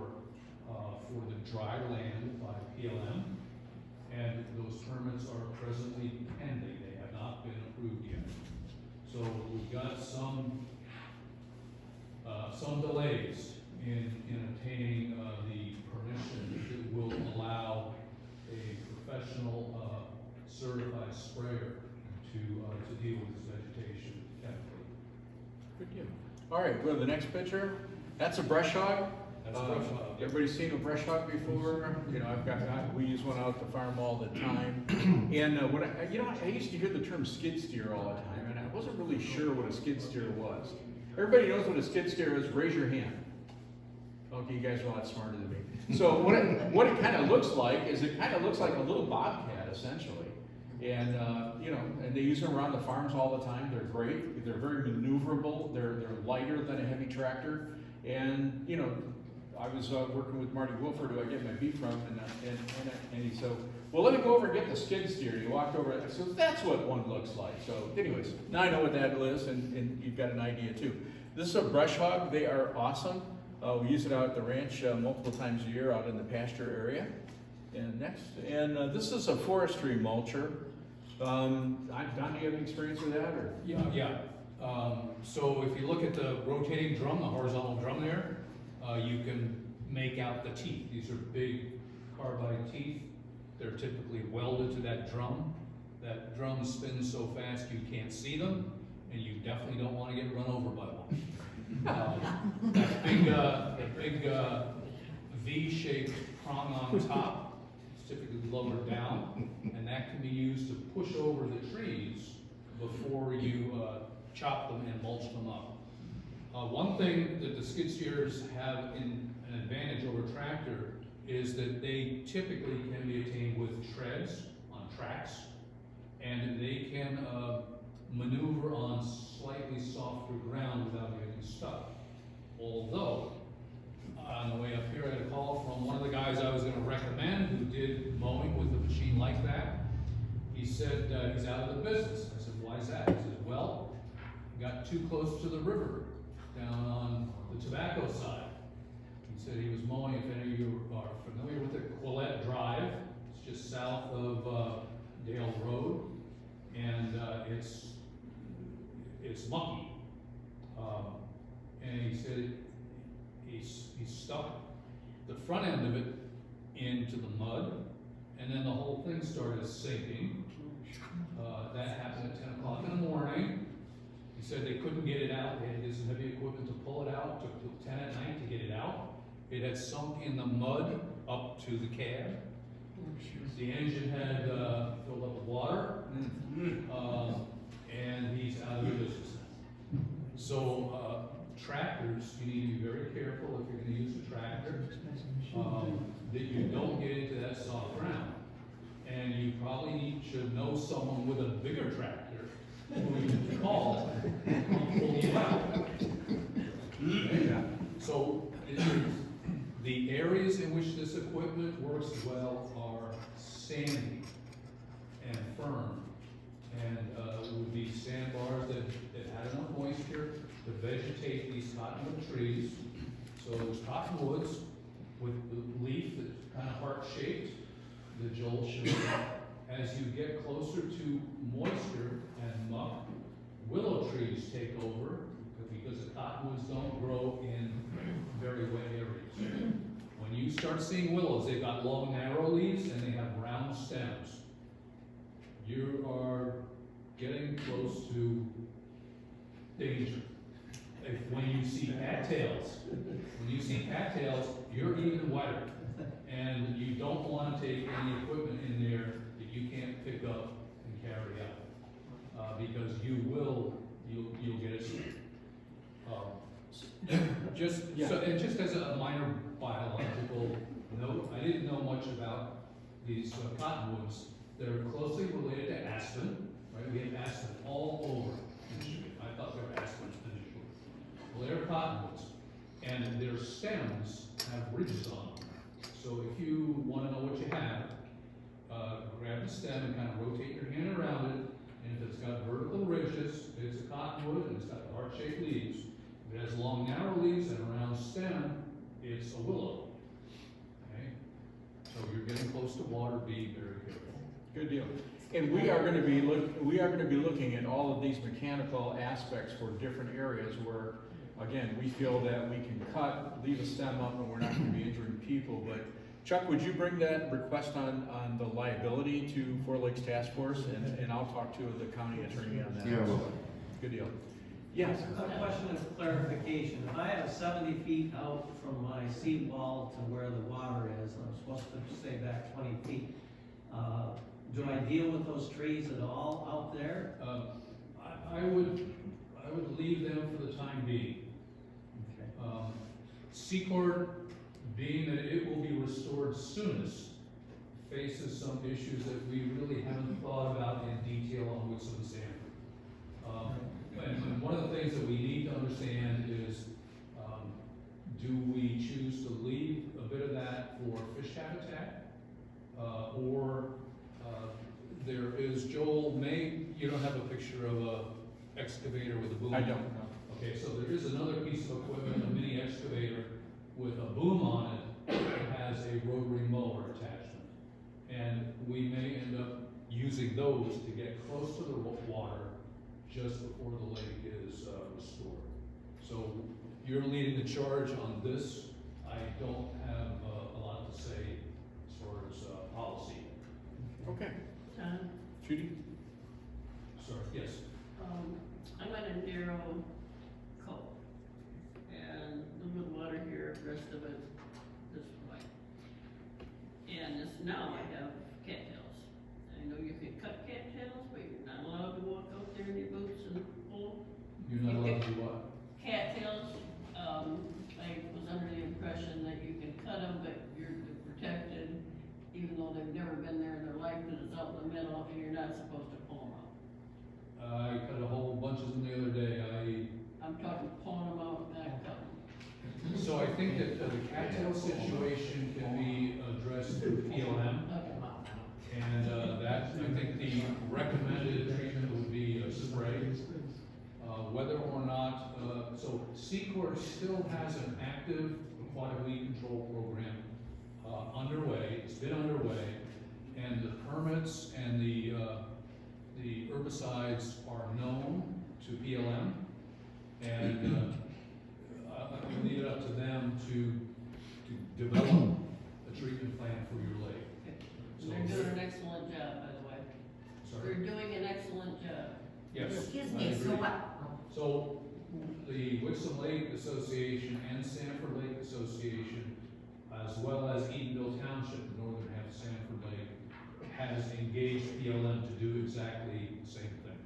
the dry land by PLM, and those permits are presently pending. They have not been approved yet. So we've got some delays in obtaining the permission that will allow a professional certified sprayer to deal with this vegetation chemically. Good deal. All right, go to the next picture. That's a brush hog. That's a brush hog. Everybody's seen a brush hog before? We use one out at the farm all the time. And I used to hear the term skid steer all the time, and I wasn't really sure what a skid steer was. Everybody knows what a skid steer is. Raise your hand. Okay, you guys are a lot smarter than me. So what it kind of looks like is it kind of looks like a little bobcat, essentially. And and they use them around the farms all the time. They're great. They're very maneuverable. They're lighter than a heavy tractor. And I was working with Marty Wilford, who I get my beef from, and he said, "Well, let me go over and get the skid steer." And he walked over. And I said, "That's what one looks like." So, anyways, now I know what that is, and you've got an idea too. This is a brush hog. They are awesome. We use it out at the ranch multiple times a year out in the pasture area. And next, this is a forestry mulcher. Don, do you have any experience with that? Or? Yeah. So if you look at the rotating drum, the horizontal drum there, you can make out the teeth. These are big carbide teeth. They're typically welded to that drum. That drum spins so fast you can't see them, and you definitely don't want to get run over by one. That big V-shaped prong on top is typically lowered down, and that can be used to push over the trees before you chop them and mulch them up. One thing that the skid steers have an advantage over tractor is that they typically can be attained with treads on tracks, and they can maneuver on slightly softer ground without getting stuck. Although, on the way up here, I had a call from one of the guys I was going to recommend who did mowing with a machine like that. He said he's out of the business. I said, "Why is that?" He said, "Well, got too close to the river down on the tobacco side." He said he was mowing, if any of you are familiar with it, Quillette Drive. It's just south of Dale Road, and it's mucky. And he said he stuck the front end of it into the mud, and then the whole thing started sinking. That happened at 10 o'clock in the morning. He said they couldn't get it out. They had to get some heavy equipment to pull it out. It took till 10 at night to get it out. It had sunk in the mud up to the cab. The engine had filled up with water, and he's out of the business now. So tractors, you need to be very careful if you're going to use a tractor, that you don't get into that soft ground. And you probably should know someone with a bigger tractor who you can call and pull you out. Okay? So the areas in which this equipment works well are sandy and firm, and would be sandbars that had enough moisture to vegetate these cottonwood trees. So there's cottonwoods with the leaf that's kind of heart-shaped that Joel showed. As you get closer to moisture and muck, willow trees take over because the cottonwoods don't grow in very wet areas. When you start seeing willows, they've got long, narrow leaves and they have round stems. You are getting close to danger. When you see cattails, you're even wetter. And you don't want to take any equipment in there that you can't pick up and carry out, because you'll get it sick. And just as a minor biological note, I didn't know much about these cottonwoods. They're closely related to aspen, right? We have aspen all over Michigan. I thought they were aspens initially. Well, they're cottonwoods, and their stems have ridges on them. So if you want to know what you have, grab the stem and kind of rotate your hand around it, and if it's got vertical ridges, it's a cottonwood and it's got heart-shaped leaves. If it has long, narrow leaves and a round stem, it's a willow. Okay? So you're getting close to water, be very careful. Good deal. And we are going to be looking at all of these mechanical aspects for different areas where, again, we feel that we can cut, leave a stem up, and we're not going to be injuring people. But Chuck, would you bring that request on the liability to Four Lakes Task Force, and I'll talk to the county attorney on that. Yeah, well. Good deal. Yes. A question of clarification. If I have 70 feet out from my seawall to where the water is, and I'm supposed to stay back 20 feet, do I deal with those trees at all out there? I would leave them for the time being. Okay. Secord, being that it will be restored soonest, faces some issues that we really haven't thought about in detail on Wixom and Sanford. And one of the things that we need to understand is, do we choose to leave a bit of that for fish habitat? Or there is, Joel, you don't have a picture of a excavator with a boom? I don't know. Okay, so there is another piece of equipment, a mini excavator with a boom on it that has a rotary mower attachment. And we may end up using those to get close to the water just before the lake is restored. So you're leading the charge on this. I don't have a lot to say as far as policy. Okay. Tom, Judy? Sorry, yes. I'm at a narrow cove, and the little water here, the rest of it is white. And now I have cattails. I know you can cut cattails, but you're not allowed to walk out there in your boots and pull. You're not allowed to do what? Cattails, I was under the impression that you can cut them, but you're protected, even though they've never been there in their life, because it's out in the middle, and you're not supposed to pull them out. I cut a whole bunch of them the other day. I'm talking pulling them out, not cutting them. So I think that the cattail situation can be addressed through PLM. And that, I think the recommended treatment would be a spray. Whether or not, so Secord still has an active aquatic weed control program underway. It's been underway, and the permits and the herbicides are known to PLM, and I leave it up to them to develop a treatment plan for your lake. So, They're doing an excellent job, by the way. sorry. They're doing an excellent job. Yes. Excuse I me, so agree. what? So the Wixom Lake Association and Sanford Lake Association as well as Eatonville Township, the northern half of Sanford Lake, has engaged PLM to do exactly the same thing.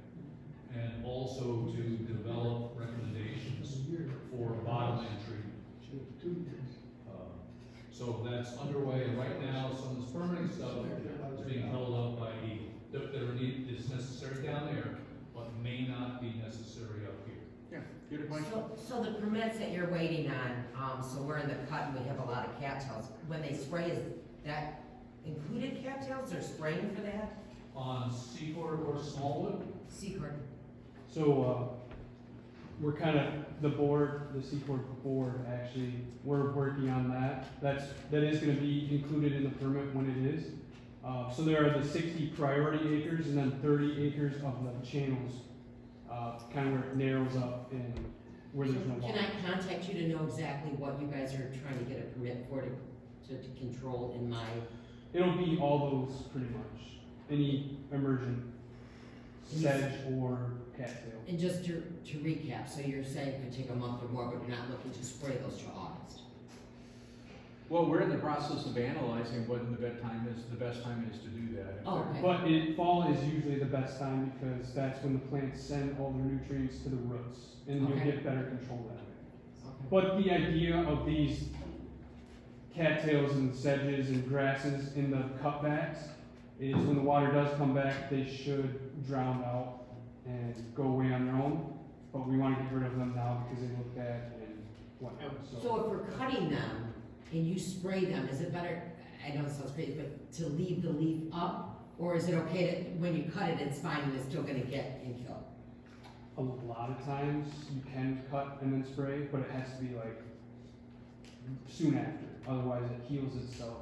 And also to develop recommendations for bottom end treatment. So that's underway, and right now, some of this permitting stuff is being held up by Eagle. That is necessary down there, but may not be necessary up here. Yeah, get a point. So the permits that you're waiting on, so we're in the cut and we have a lot of cattails. When they spray, is that included cattails or spraying for that? On Secord or Smallwood, Secord. So, we're kind of, the Secord board, actually, we're working on that. That is gonna be included in the permit when it is. So there are the 60 priority acres and then 30 acres of the channels, kind of where it narrows up and where there's no water. Can I contact you to know exactly what you guys are trying to get a permit for to control in my? It'll be all those pretty much, any immersion, sedge or cattail. And just to recap, so you're saying it could take a month or more, but you're not looking to spray those till August? Well, we're in the process of analyzing when the best time is to do that. Oh, okay. But fall is usually the best time because that's when the plants send all their nutrients to the roots, and you'll Okay. get better control that way. Okay. But the idea of these cattails and sedges and grasses in the cutbacks is when the water does come back, they should drown out and go away on their own. But we want to get rid of them now because they look bad and whatnot. So if we're cutting them and you spray them, is it better, I know it sounds crazy, but to leave the leaf up? Or is it okay that when you cut it, it's fine and it's still gonna get and kill? A lot of times you can cut and then spray, but it has to be like soon after. Otherwise it heals itself.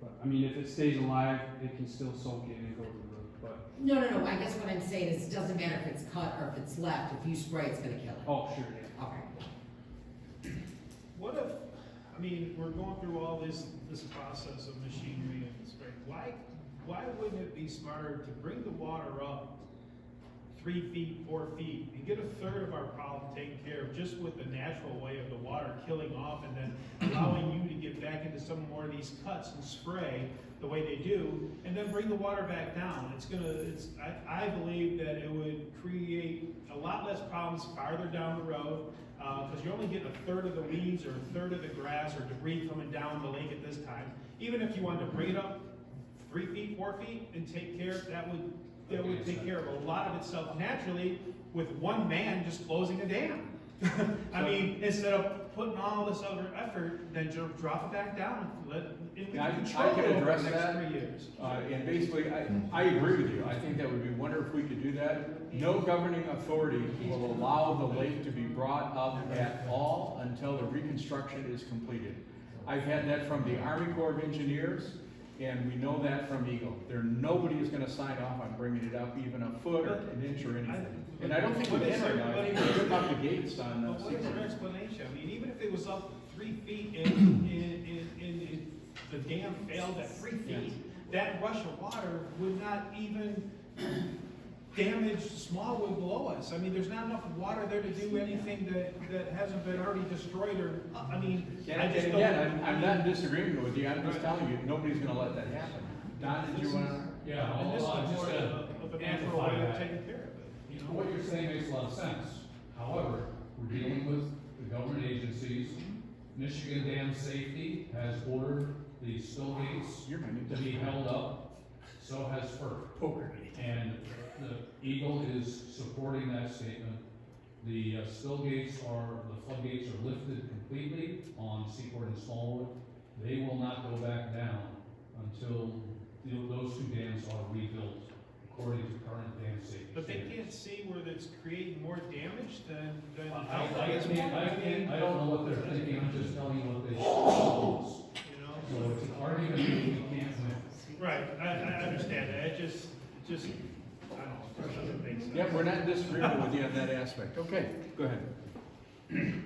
But I mean, if it stays alive, it can still soak in and go to the root. But No, I guess what I'm saying is it doesn't matter if it's cut or if it's left, if you spray, it's gonna kill it. oh, sure, yeah. Okay. What if, I mean, we're going through all this process of machinery and spray. Why wouldn't it be smarter to bring the water up 3 feet, 4 feet, and get a third of our problem taken care of just with the natural way of the water killing off and then allowing you to get back into some more of these cuts and spray the way they do, and then bring the water back down. I believe that it would create a lot less problems farther down the road, because you're only getting a third of the weeds or a third of the grass or debris coming down the lake at this time. Even if you wanted to bring it up 3 feet, 4 feet and take care, that would take care of a lot of itself naturally with one man just closing a dam. I mean, instead of putting all this other effort, then just drop it back down and let it control I can over address the next that. 3 years. And basically, I agree with you. I think that would be wonderful if we could do that. No governing authority will allow the lake to be brought up at all until the reconstruction is completed. I've had that from the Army Corps of Engineers, and we know that from Eagle. Nobody is gonna sign off on bringing it up even a foot or an inch or anything. And I don't think we can right now. I think we took out the gates on But what is Secord. their explanation? I mean, even if it was up 3 feet and the dam failed at 3 feet, that rush of water would not even damage Smallwood below us. I mean, there's not enough water there to do anything that hasn't been already destroyed or, I mean, I And just don't. again, I'm not disagreeing with you. I'm just telling you, nobody's gonna let that happen. Don, did you wanna? Yeah, And this is I'm just more gonna of a natural amplify way of that. taking care of it, you know? What you're saying makes a lot of sense. However, we're dealing with the government agencies. Michigan Dam Safety has ordered the spill gates to be held up. So has FERC. And the Eagle is supporting that statement. The the floodgates are lifted completely on Secord and Smallwood. They will not go back down until those two dams are rebuilt according to current dam safety. But they standards. can't see where it's creating more damage than. I don't know what they're thinking, I'm just telling you what they should. You know? So it's an argument that we can't win. Right, I understand that, it just, I don't know, it just doesn't make sense. Yep, we're not disagreeing with you on that aspect. Okay, go ahead.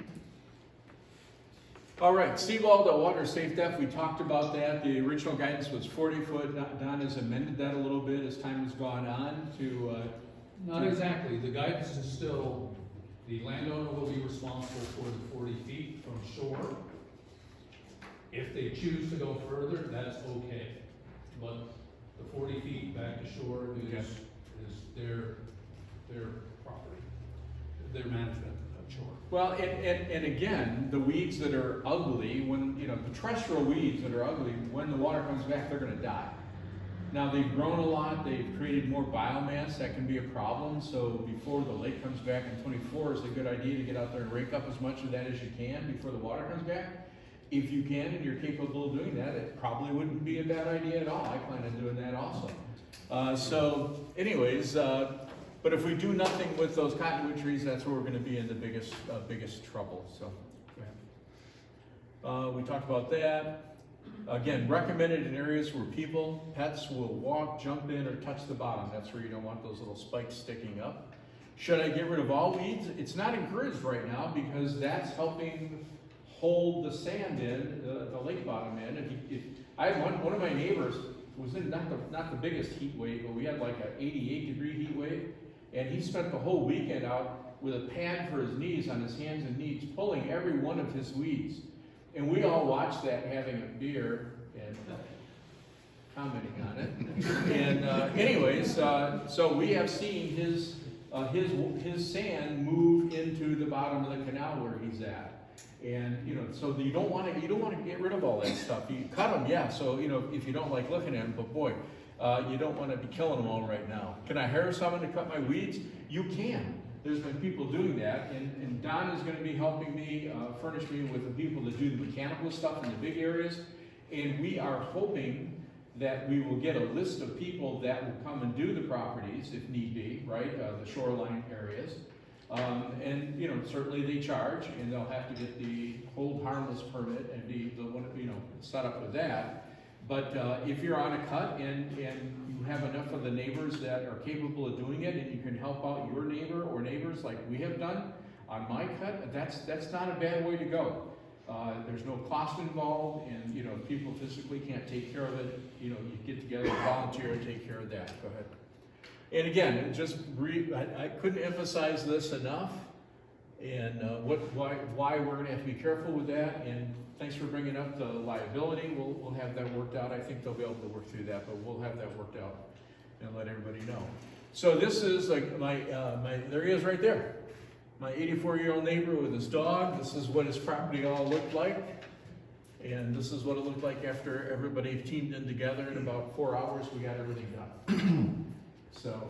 All right, seawall to water safe depth, we talked about that. The original guidance was 40 foot. Don has amended that a little bit as time has gone on to, Not exactly, the guidance is still, the landowner will be responsible for the 40 feet from shore. If they choose to go further, that's okay. But the 40 feet back to shore is their property, their management of shore. Well, and again, the weeds that are ugly, when, you know, the terrestrial weeds that are ugly, when the water comes back, they're gonna die. Now, they've grown a lot, they've created more biomass, that can be a problem, so before the lake comes back in 24, it's a good idea to get out there and rake up as much of that as you can before the water comes back. If you can and you're capable of doing that, it probably wouldn't be a bad idea at all. I plan on doing that also. So anyways, but if we do nothing with those cottonwood trees, that's where we're gonna be in the biggest trouble, so. Go ahead. We talked about that. Again, recommended in areas where people, pets will walk, jump in, or touch the bottom. That's where you don't want those little spikes sticking up. Should I get rid of all weeds? It's not encouraged right now because that's helping hold the sand in, the lake bottom in. If I had one of my neighbors was in not the biggest heat wave, but we had like an 88-degree heat wave, and he spent the whole weekend out with a pad for his knees on his hands and knees, pulling every one of his weeds. And we all watched that having a beer and commenting on it. And anyways, so we have seen his sand move into the bottom of the canal where he's at. And you know, so you don't want to get rid of all that stuff. You cut them, yeah. So you know, if you don't like looking at them, but boy, you don't want to be killing them all right now. Can I hire someone to cut my weeds? You can. There's been people doing that, and Don is going to be helping me, furnish me with the people that do the mechanical stuff in the big areas. And we are hoping that we will get a list of people that will come and do the properties if need be, right? The shoreline areas. And you know, certainly they charge, and they'll have to get the hold harmless permit and be the one, you know, set up with that. But if you're on a cut and you have enough of the neighbors that are capable of doing it, and you can help out your neighbor or neighbors like we have done on my cut, that's not a bad way to go. There's no cost involved, and you know, if people physically can't take care of it, you know, you get together and volunteer and take care of that. Go ahead. And again, I couldn't emphasize this enough, and why we're going to have to be careful with that. And thanks for bringing up the liability. We'll have that worked out. I think they'll be able to work through that, but we'll have that worked out and let everybody know. So this is like there he is right there. My 84-year-old neighbor with his dog. This is what his property all looked like. And this is what it looked like after everybody teamed in together. In about 4 hours, we got everything done. So,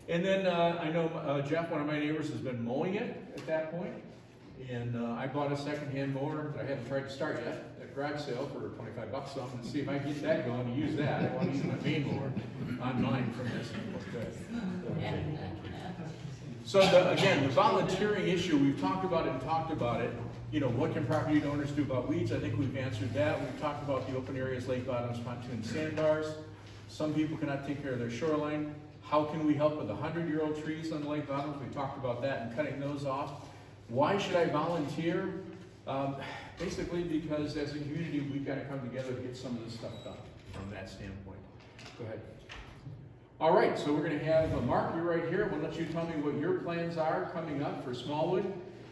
and then I know Jeff, one of my neighbors, has been mowing it at that point. And I bought a second-hand mower that I haven't tried to start yet at garage sale for $25 something to see if I can get that going and use that. I want to use my main mower on mine from this. So again, the volunteering issue, we've talked about it. You know, what can property owners do about weeds? I think we've answered that. We've talked about the open areas, lake bottoms, pontoon sandbars. Some people cannot take care of their shoreline. How can we help with the 100-year-old trees on the lake bottoms? We talked about that and cutting those off. Why should I volunteer? Basically because as a community, we've got to come together to get some of this stuff done from that standpoint. Go ahead. All right, so we're going to have Mark, you're right here. We'll let you tell me what your plans are coming up for Smallwood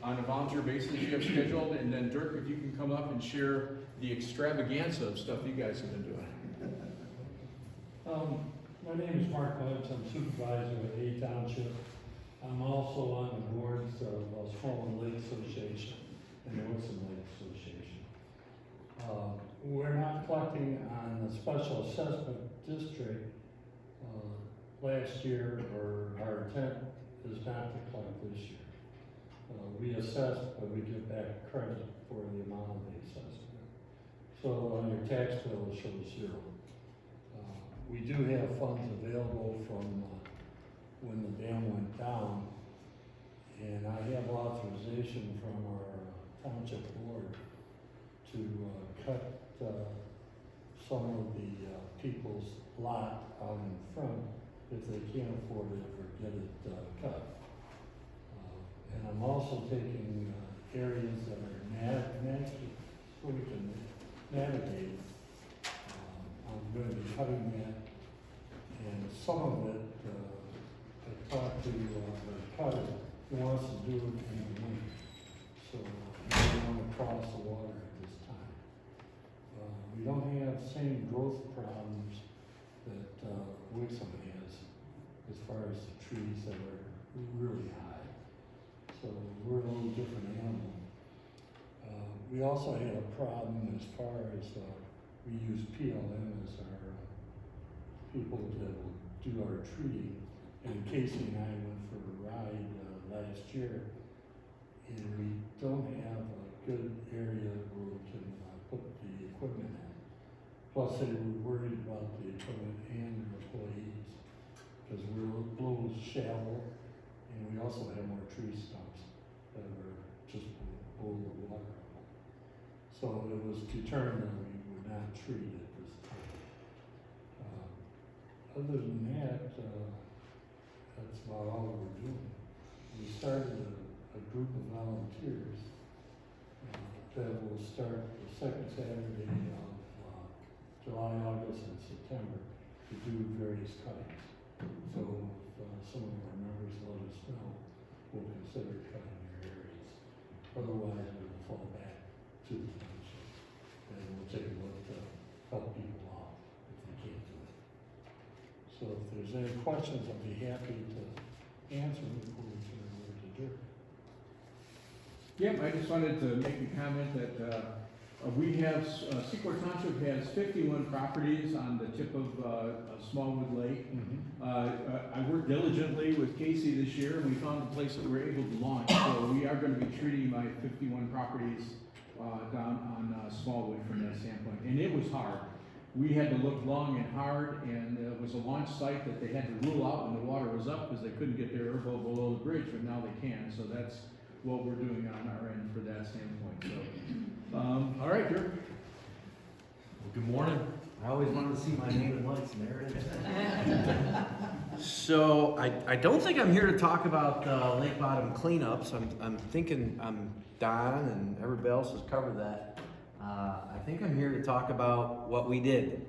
on a volunteer basis you have scheduled. And then Dirk, if you can come up and share the extravaganza of stuff you guys have been doing. My name is Mark Wentz. I'm supervisor at A Township. I'm also on the boards of Secord Lake Association and the Wilson Lake Association. We're not collecting on the special assessment district last year, or our intent is not to collect this year. We assess, but we get back credit for the amount of the assessment. So on your tax bill, it shows zero. We do have funds available from when the dam went down, and I have authorization from our township board to cut some of the people's lot out in front if they can't afford it or get it cut. And I'm also taking areas that are so we can navigate. I'm going to be cutting that, and some of it, I talked to the cutter who wants to do it in the winter. So I don't want to cross the water at this time. Wixom has, as far as the trees that are really high. So we're a little different animal. We also had a problem as far as, we use PLM as our people that will do our treating. And Casey and I went for a ride last year, and we don't have a good area where we can put the equipment in. Plus, they were worried about the equipment and their employees, because we're a little shallow, and we also have more tree stumps that are just below the water level. So it was determined that we would not treat at this time. Other than that, that's about all we're doing. We started a group of volunteers that will start the second Saturday of July, August, and September to do various cuttings. So if some of our members let us know, we'll consider cutting their areas. Otherwise, we'll fall back to the township, and we'll take a look to help people out if they can't do it. So if there's any questions, I'll be happy to answer them before we turn it over to Dirk. Yep, I just wanted to make a comment that we have, Secord Township has 51 properties on the tip of Smallwood Lake. I worked diligently with Casey this year, and we found a place that we're able to launch. So we are going to be treating my 51 properties down on Smallwood from that standpoint. And it was hard. We had to look long and hard, and it was a launch site that they had to rule out when the water was up because they couldn't get their airboat below the bridge, but now they can. So that's what we're doing on our end for that standpoint. So, all right, Dirk. Well, good morning. I always wanted to see my name in lights, and there it is. So I don't think I'm here to talk about lake bottom cleanups. I'm thinking Don and everybody else has covered that. I think I'm here to talk about what we did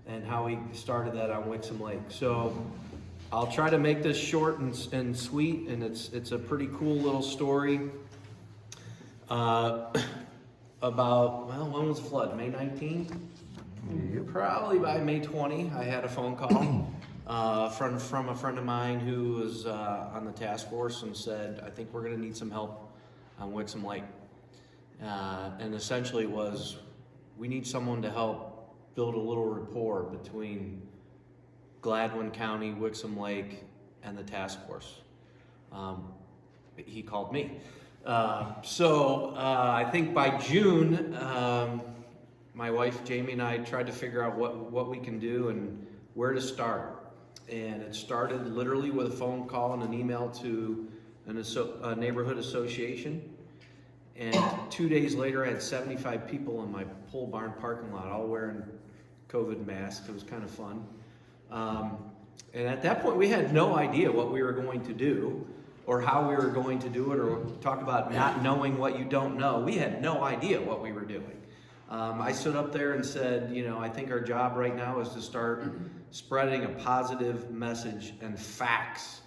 and how we started that on Wixom Lake. So I'll try to make this short and sweet, and it's a pretty cool little story about, well, when was the flood? May 19th? Probably by May 20, I had a phone call from a friend of mine who was on the task force and said, I think we're going to need some help on Wixom Lake. And essentially it was, we need someone to help build a little rapport between Gladwin County, Wixom Lake, and the task force. He called me. So I think by June, my wife Jamie and I tried to figure out what we can do and where to start. And it started literally with a phone call and an email to a neighborhood association. And 2 days later, I had 75 people in my pole barn parking lot, all wearing COVID masks. It was kind of fun. And at that point, we had no idea what we were going to do or how we were going to do it, or talk about not knowing what you don't know. We had no idea what we were doing. I stood up there and said, you know, I think our job right now is to start spreading a positive message and facts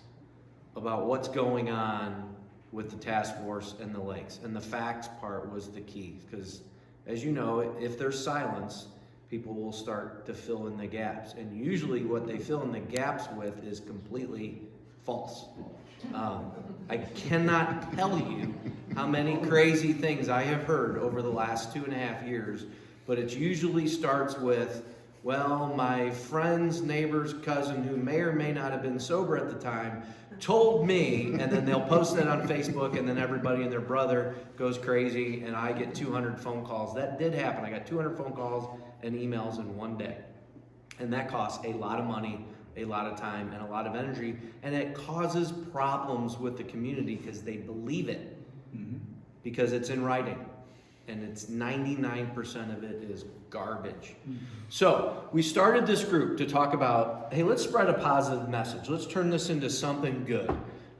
about what's going on with the task force and the lakes. And the facts part was the key, because as you know, if there's silence, people will start to fill in the gaps. And usually what they fill in the gaps with is completely false. I cannot tell you how many crazy things I have heard over the last 2.5 years, but it usually starts with, well, my friend's neighbor's cousin, who may or may not have been sober at the time, told me, and then they'll post that on Facebook, and then everybody and their brother goes crazy, and I get 200 phone calls. That did happen. I got 200 phone calls and emails in one day. And that costs a lot of money, a lot of time, and a lot of energy, and it causes problems with the community because they believe it, because it's in writing, and it's 99% of it is garbage. So we started this group to talk about, hey, let's spread a positive message. Let's turn this into something good.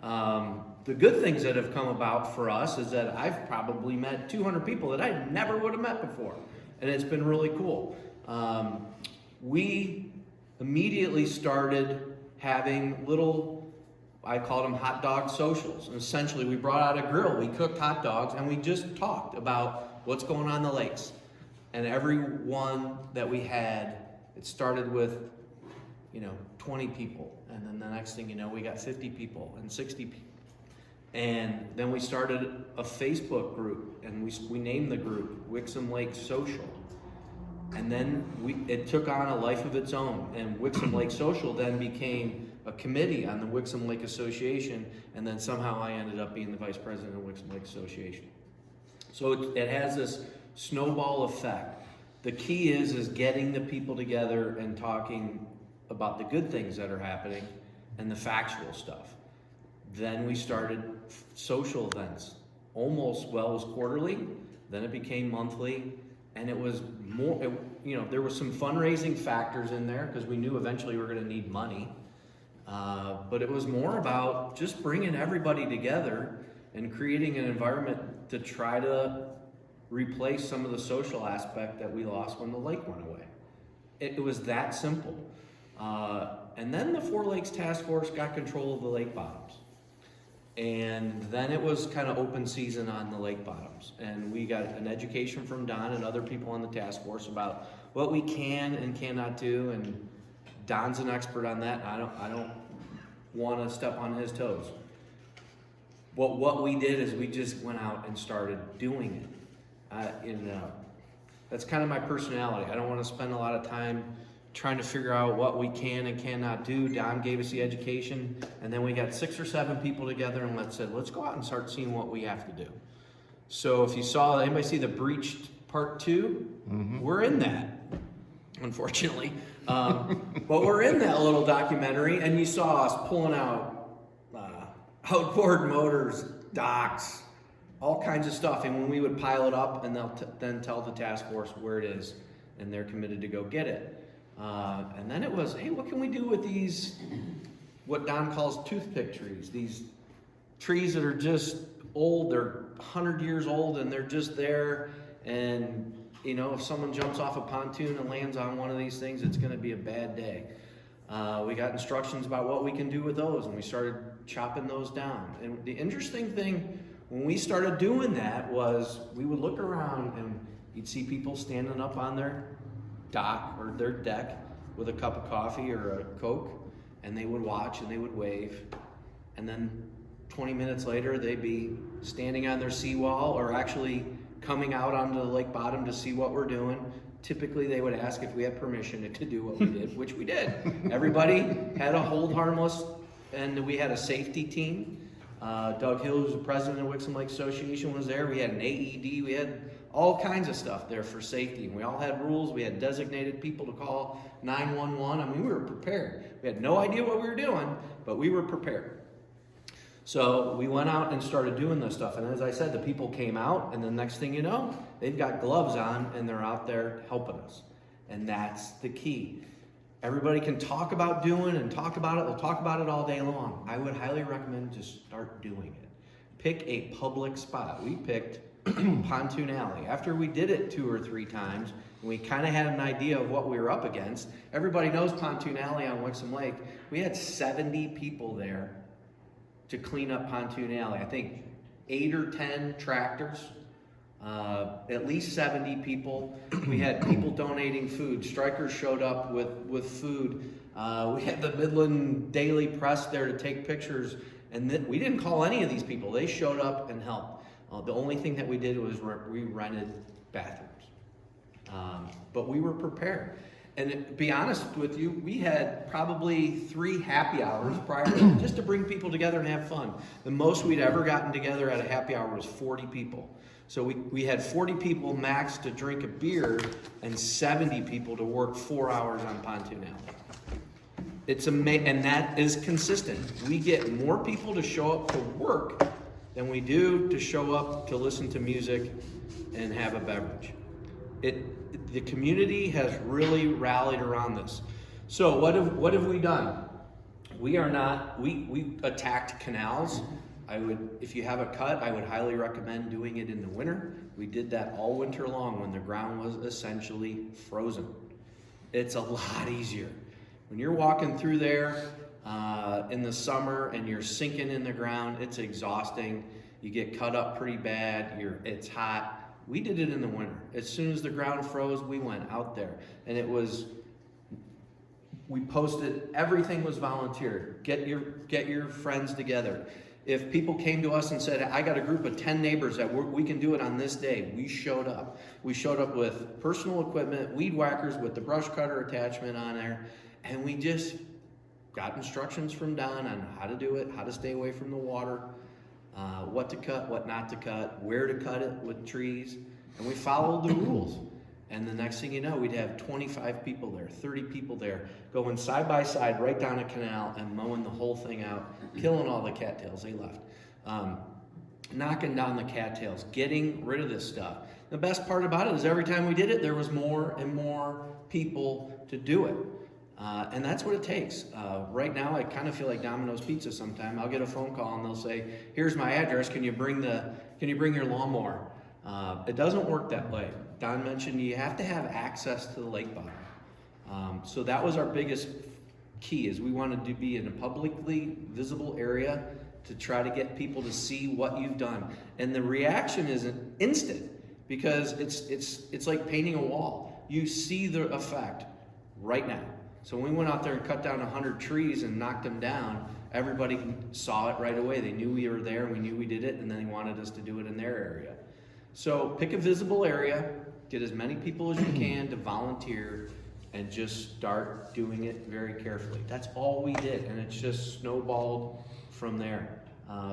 The good things that have come about for us is that I've probably met 200 people that I never would have met before, and it's been really cool. We immediately started having little, I called them hot dog socials. And essentially, we brought out a grill, we cooked hot dogs, and we just talked about what's going on in the lakes. And every one that we had, it started with 20 people. And then the next thing you know, we got 50 people and 60 people. And then we started a Facebook group, and we named the group Wixom Lake Social. And then it took on a life of its own, and Wixom Lake Social then became a committee on the Wixom Lake Association, and then somehow I ended up being the vice president of Wixom Lake Association. So it has this snowball effect. The key is getting the people together and talking about the good things that are happening and the factual stuff. Then we started social events. It was quarterly, then it became monthly, and it was more, there was some fundraising factors in there because we knew eventually we were going to need money. But it was more about just bringing everybody together and creating an environment to try to replace some of the social aspect that we lost when the lake went away. It was that simple. And then the Four Lakes Task Force got control of the lake bottoms. And then it was kind of open season on the lake bottoms. And we got an education from Don and other people on the task force about what we can and cannot do. And Don's an expert on that. I don't want to step on his toes. But what we did is we just went out and started doing it. That's kind of my personality. I don't want to spend a lot of time trying to figure out what we can and cannot do. Don gave us the education, and then we got 6 or 7 people together and said, let's go out and start seeing what we have to do. So if you saw, anybody see the Breached Part 2? Mm-hmm. We're in that, unfortunately. But we're in that little documentary, and you saw us pulling out outboard motors, docks, all kinds of stuff. And when we would pile it up, and they'll then tell the task force where it is, and they're committed to go get it. And then it was, hey, what can we do with these, what Don calls toothpick trees, these trees that are just old, they're 100 years old, and they're just there, and if someone jumps off a pontoon and lands on one of these things, it's going to be a bad day. We got instructions about what we can do with those, and we started chopping those down. And the interesting thing, when we started doing that, was we would look around, and you'd see people standing up on their dock or their deck with a cup of coffee or a Coke, and they would watch and they would wave, and then 20 minutes later they'd be standing on their seawall or actually coming out onto the lake bottom to see what we're doing. Typically they would ask if we had permission to do what we did, which we did. Everybody had a hold harmless, and we had a safety team. Doug Hill, who's the president of Wixom Lake Association, was there. We had an AED, we had all kinds of stuff there for safety. We all had rules. We had designated people to call 911. We were prepared. We had no idea what we were doing, but we were prepared. So we went out and started doing this stuff. And as I said, the people came out, and the next thing you know, they've got gloves on, and they're out there helping us. And that's the key. Everybody can talk about doing and talk about it. They'll talk about it all day long. I would highly recommend just start doing it. Pick a public spot. We picked Pontoon Alley. After we did it 2 or 3 times, and we kind of had an idea of what we were up against. Everybody knows Pontoon Alley on Wixom Lake. We had 70 people there to clean up Pontoon Alley. I think 8 or 10 tractors, at least 70 people. We had people donating food. Strikers showed up with food. We had the Midland Daily Press there to take pictures, and we didn't call any of these people. They showed up and helped. The only thing that we did was we rented bathrooms. But we were prepared. And to be honest with you, we had probably 3 happy hours prior just to bring people together and have fun. The most we'd ever gotten together at a happy hour was 40 people. So we had 40 people max to drink a beer and 70 people to work 4 hours on Pontoon Alley. It's amazing, and that is consistent. We get more people to show up to work than we do to show up to listen to music and have a beverage. The community has really rallied around this. So what have we done? We attacked canals. If you have a cut, I would highly recommend doing it in the winter. We did that all winter long when the ground was essentially frozen. It's a lot easier. When you're walking through there in the summer and you're sinking in the ground, it's exhausting. You get cut up pretty bad. It's hot. We did it in the winter. As soon as the ground froze, we went out there. And it was We posted, everything was volunteer. Get your friends together. If people came to us and said, I got a group of 10 neighbors that we can do it on this day, we showed up. We showed up with personal equipment, weed whackers with the brush cutter attachment on there, and we just got instructions from Don on how to do it, how to stay away from the water, what to cut, what not to cut, where to cut it with trees, and we followed the rules. And the next thing you know, we'd have 25 people there, 30 people there, going side by side right down a canal and mowing the whole thing out, killing all the cattails they left. Knocking down the cattails, getting rid of this stuff. The best part about it is every time we did it, there was more and more people to do it. And that's what it takes. Right now, I kind of feel like Domino's Pizza sometime. I'll get a phone call and they'll say, here's my address, can you bring your lawnmower? It doesn't work that way. Don mentioned you have to have access to the lake bottom. So that was our biggest key, is we wanted to be in a publicly visible area to try to get people to see what you've done. And the reaction isn't instant, because it's like painting a wall. You see the effect right now. So when we went out there and cut down 100 trees and knocked them down, everybody saw it right away. They knew we were there, we knew we did it, and then they wanted us to do it in their area. So pick a visible area, get as many people as you can to volunteer, and just start doing it very carefully. That's all we did, and it's just snowballed from there.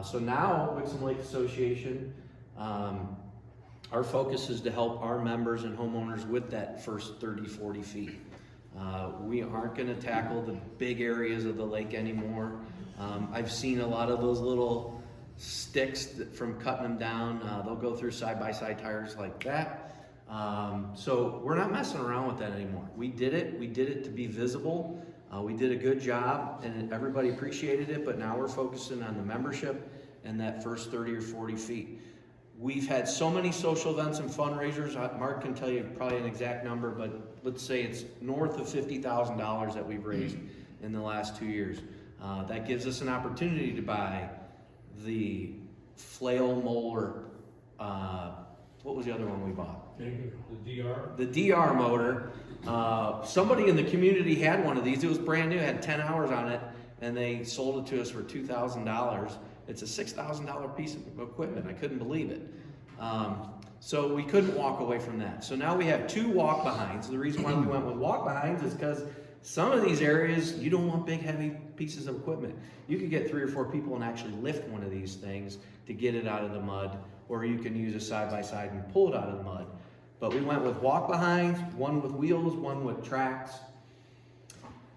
So now, Secord Lake Association, our focus is to help our members and homeowners with that first 30, 40 feet. We aren't gonna tackle the big areas of the lake anymore. I've seen a lot of those little sticks from cutting them down. They'll go through side-by-side tires like that. So we're not messing around with that anymore. We did it to be visible. We did a good job and everybody appreciated it, but now we're focusing on the membership and that first 30 or 40 feet. We've had so many social events and fundraisers. Mark can tell you probably an exact number, but let's say it's north of $50,000 that we've raised in the last 2 years. That gives us an opportunity to buy the flail mower, what was the other one we bought? The DR? The DR motor. Somebody in the community had one of these. It was brand new, had 10 hours on it, and they sold it to us for $2,000. It's a $6,000 piece of equipment. I couldn't believe it. So we couldn't walk away from that. So now we have 2 walk behinds. The reason why we went with walk behinds is because some of these areas, you don't want big, heavy pieces of equipment. You could get 3 or 4 people and actually lift one of these things to get it out of the mud, or you can use a side-by-side and pull it out of the mud. But we went with walk behinds, one with wheels, one with tracks.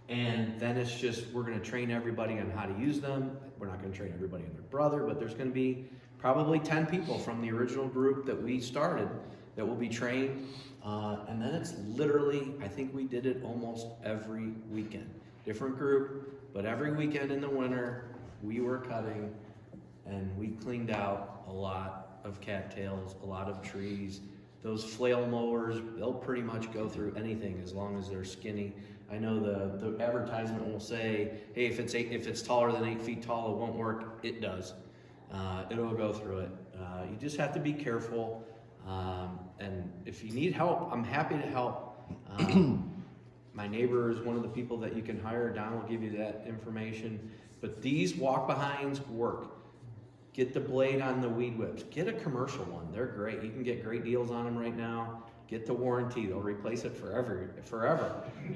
And then it's just, we're gonna train everybody on how to use them. We're not gonna train everybody on their brother, but there's gonna be probably 10 people from the original group that we started that will be trained. And then it's literally, I think we did it almost every weekend. Different group, but every weekend in the winter, we were cutting and we cleaned out a lot of cattails, a lot of trees. Those flail mowers, they'll pretty much go through anything as long as they're skinny. I know the advertisement will say, hey, if it's taller than 8 feet tall, it won't work. It does. It'll go through it. You just have to be careful. And if you need help, I'm happy to help. My neighbor is one of the people that you can hire. Don will give you that information. But these walk behinds work. Get the blade on the weed whips. Get a commercial one. They're great. You can get great deals on them right now. Get the warranty. They'll replace it forever.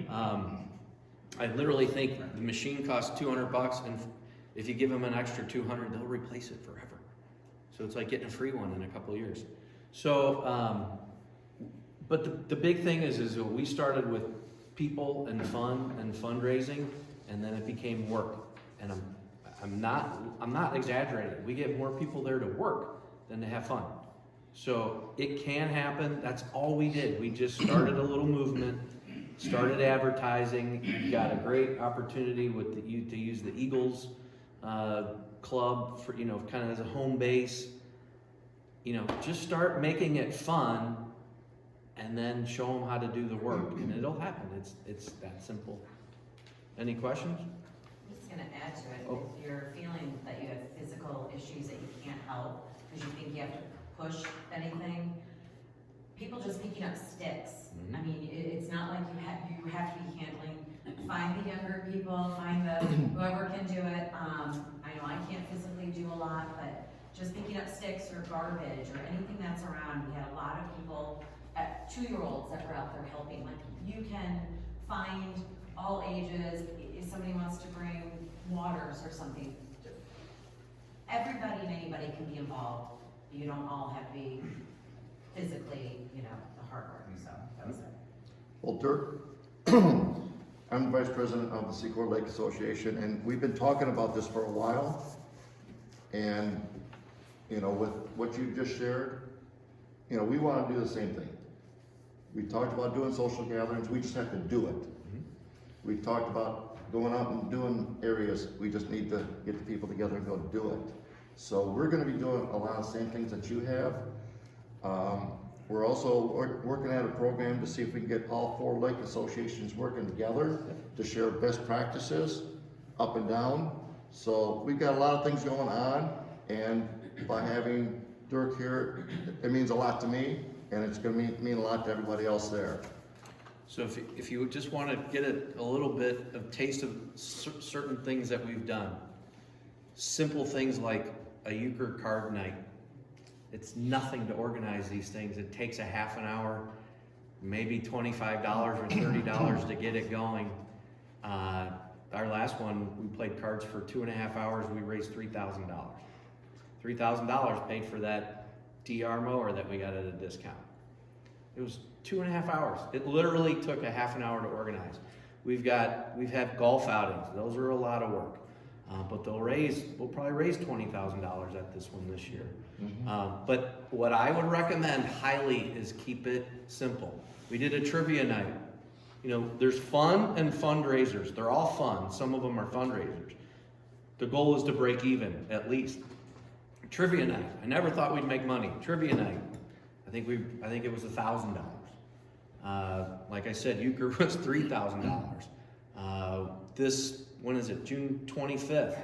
I literally think the machine costs $200, and if you give them an extra $200, they'll replace it forever. So it's like getting a free one in a couple of years. So, but the big thing is we started with people and fun and fundraising, and then it became work. And I'm not exaggerating. We get more people there to work than to have fun. So it can happen. That's all we did. We just started a little movement, started advertising. You've got a great opportunity to use the Eagles club for, kind of as a home base. Just start making it fun and then show them how to do the work, and it'll happen. It's that simple. Any questions? I'm just gonna add to it, Oh. if you're feeling that you have physical issues that you can't help, because you think you have to push anything, people just picking up sticks. I mean, it's not like you have to be handling find the younger people, find the, whoever can do it. I know I can't physically do a lot, but just picking up sticks or garbage or anything that's around. We had a lot of people, 2-year-olds that were out there helping. Like, you can find all ages. If somebody wants to bring waters or something, everybody and anybody can be involved. You don't all have to be physically, the hard work, so that was it. Well, Dirk, I'm the Vice President of the Secord Lake Association, and we've been talking about this for a while. And, with what you just shared, we want to do the same thing. We talked about doing social gatherings, we just have to do it. We talked about going out and doing areas, we just need to get the people together and go do it. So we're gonna be doing a lot of the same things that you have. We're also working at a program to see if we can get all 4 lake associations working together to share best practices up and down. So we've got a lot of things going on, and by having Dirk here, it means a lot to me, and it's gonna mean a lot to everybody else there. So if you just want to get a little bit of taste of certain things that we've done, simple things like a euchre card night. It's nothing to organize these things. It takes a half an hour, maybe $25 or $30 to get it going. Our last one, we played cards for 2.5 hours. We raised $3,000. $3,000 paid for that DR mower that we got at a discount. It was 2.5 hours. It literally took a half an hour to organize. We've had golf outings. Those are a lot of work. But we'll probably raise $20,000 at this one this year. But what I would recommend highly is keep it simple. We did a trivia night. There's fun and fundraisers. They're all fun. Some of them are fundraisers. The goal is to break even, at least. Trivia night. I never thought we'd make money. Trivia night. I think it was $1,000. Like I said, euchre was $3,000. When is it? June 25th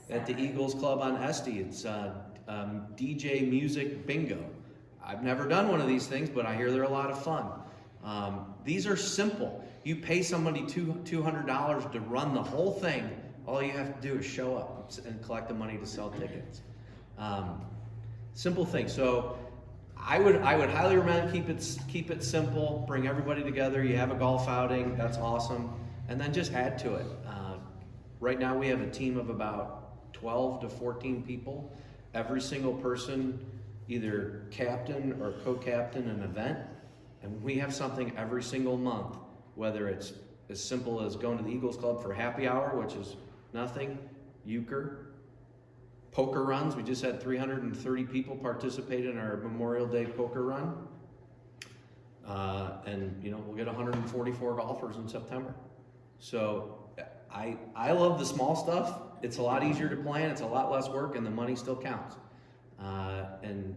at the Eagles Club on Esty. It's DJ music bingo. I've never done one of these things, but I hear they're a lot of fun. These are simple. You pay somebody $200 to run the whole thing. All you have to do is show up and collect the money to sell tickets. Simple thing. So I would highly recommend keep it simple. Bring everybody together. You have a golf outing. That's awesome. And then just add to it. Right now we have a team of about 12 to 14 people. Every single person either captain or co-captain an event. And we have something every single month, whether it's as simple as going to the Eagles Club for happy hour, which is nothing, euchre, poker runs. We just had 330 people participate in our Memorial Day poker run. And we'll get 144 golfers in September. So I love the small stuff. It's a lot easier to plan, it's a lot less work, and the money still counts. And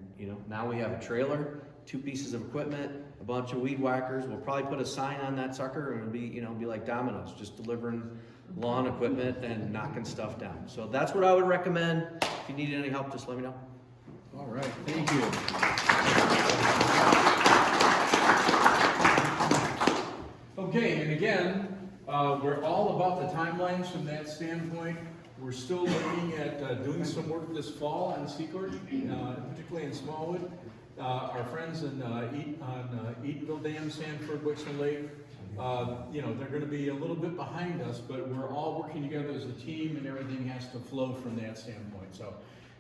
now we have a trailer, 2 pieces of equipment, a bunch of weed whackers. We'll probably put a sign on that sucker, and it'll be like Domino's, just delivering lawn equipment and knocking stuff down. So that's what I would recommend. If you need any help, just let me know. All right, thank you. Okay, and again, we're all about the timelines from that standpoint. We're still looking at doing some work this fall on Secord, particularly in Smallwood. Our friends on Eatonville Dam, Sanford, Wixon Lake, they're going to be a little bit behind us, but we're all working together as a team, and everything has to flow from that standpoint. So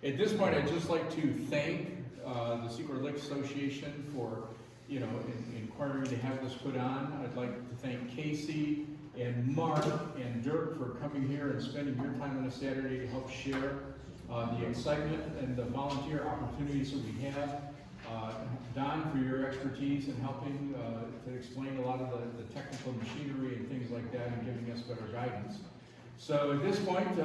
at this point, I'd just like to thank the Secord Lake Association for inquiring to have this put on. I'd like to thank Casey and Mark and Dirk for coming here and spending your time on a Saturday to help share the excitement and the volunteer opportunities that we have. Don, for your expertise in helping to explain a lot of the technical machinery and things like that and giving us better guidance. So at this point,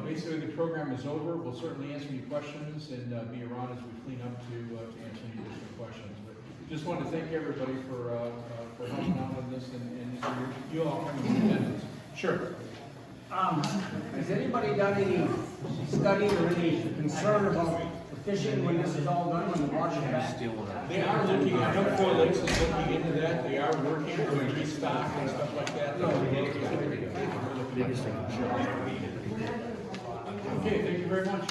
basically the program is over. We'll certainly answer any questions and be around as we clean up to answer any additional questions. But just want to thank everybody for helping out on this and you all coming to attendance. Sure. Has anybody done any study or any concern about the fishing when this is all done, when the water's back? They are looking, I know Four Lakes is looking into that, they are working to restock and stuff like that. Okay, thank you very much.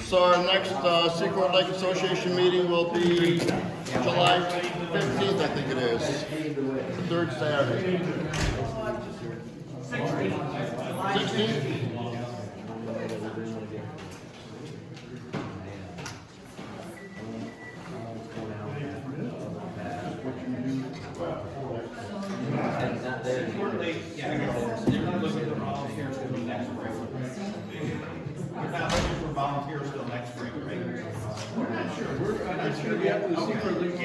So our next Secord Lake Association meeting will be July 15th, I think it is. Third Saturday. 16th? Volunteers till next spring, right? We're not sure, it's gonna be after the Secord Lake.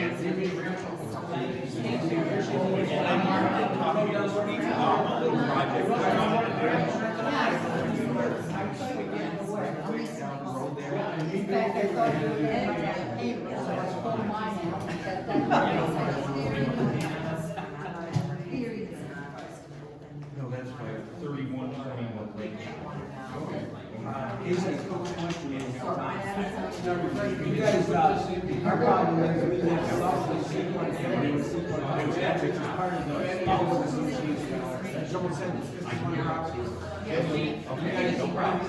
No, that's by 3121 Lake. You guys, our problem is we live south of Secord, and Secord, which is part of the Housing Association. Someone said it's 51 properties. You guys, no problem.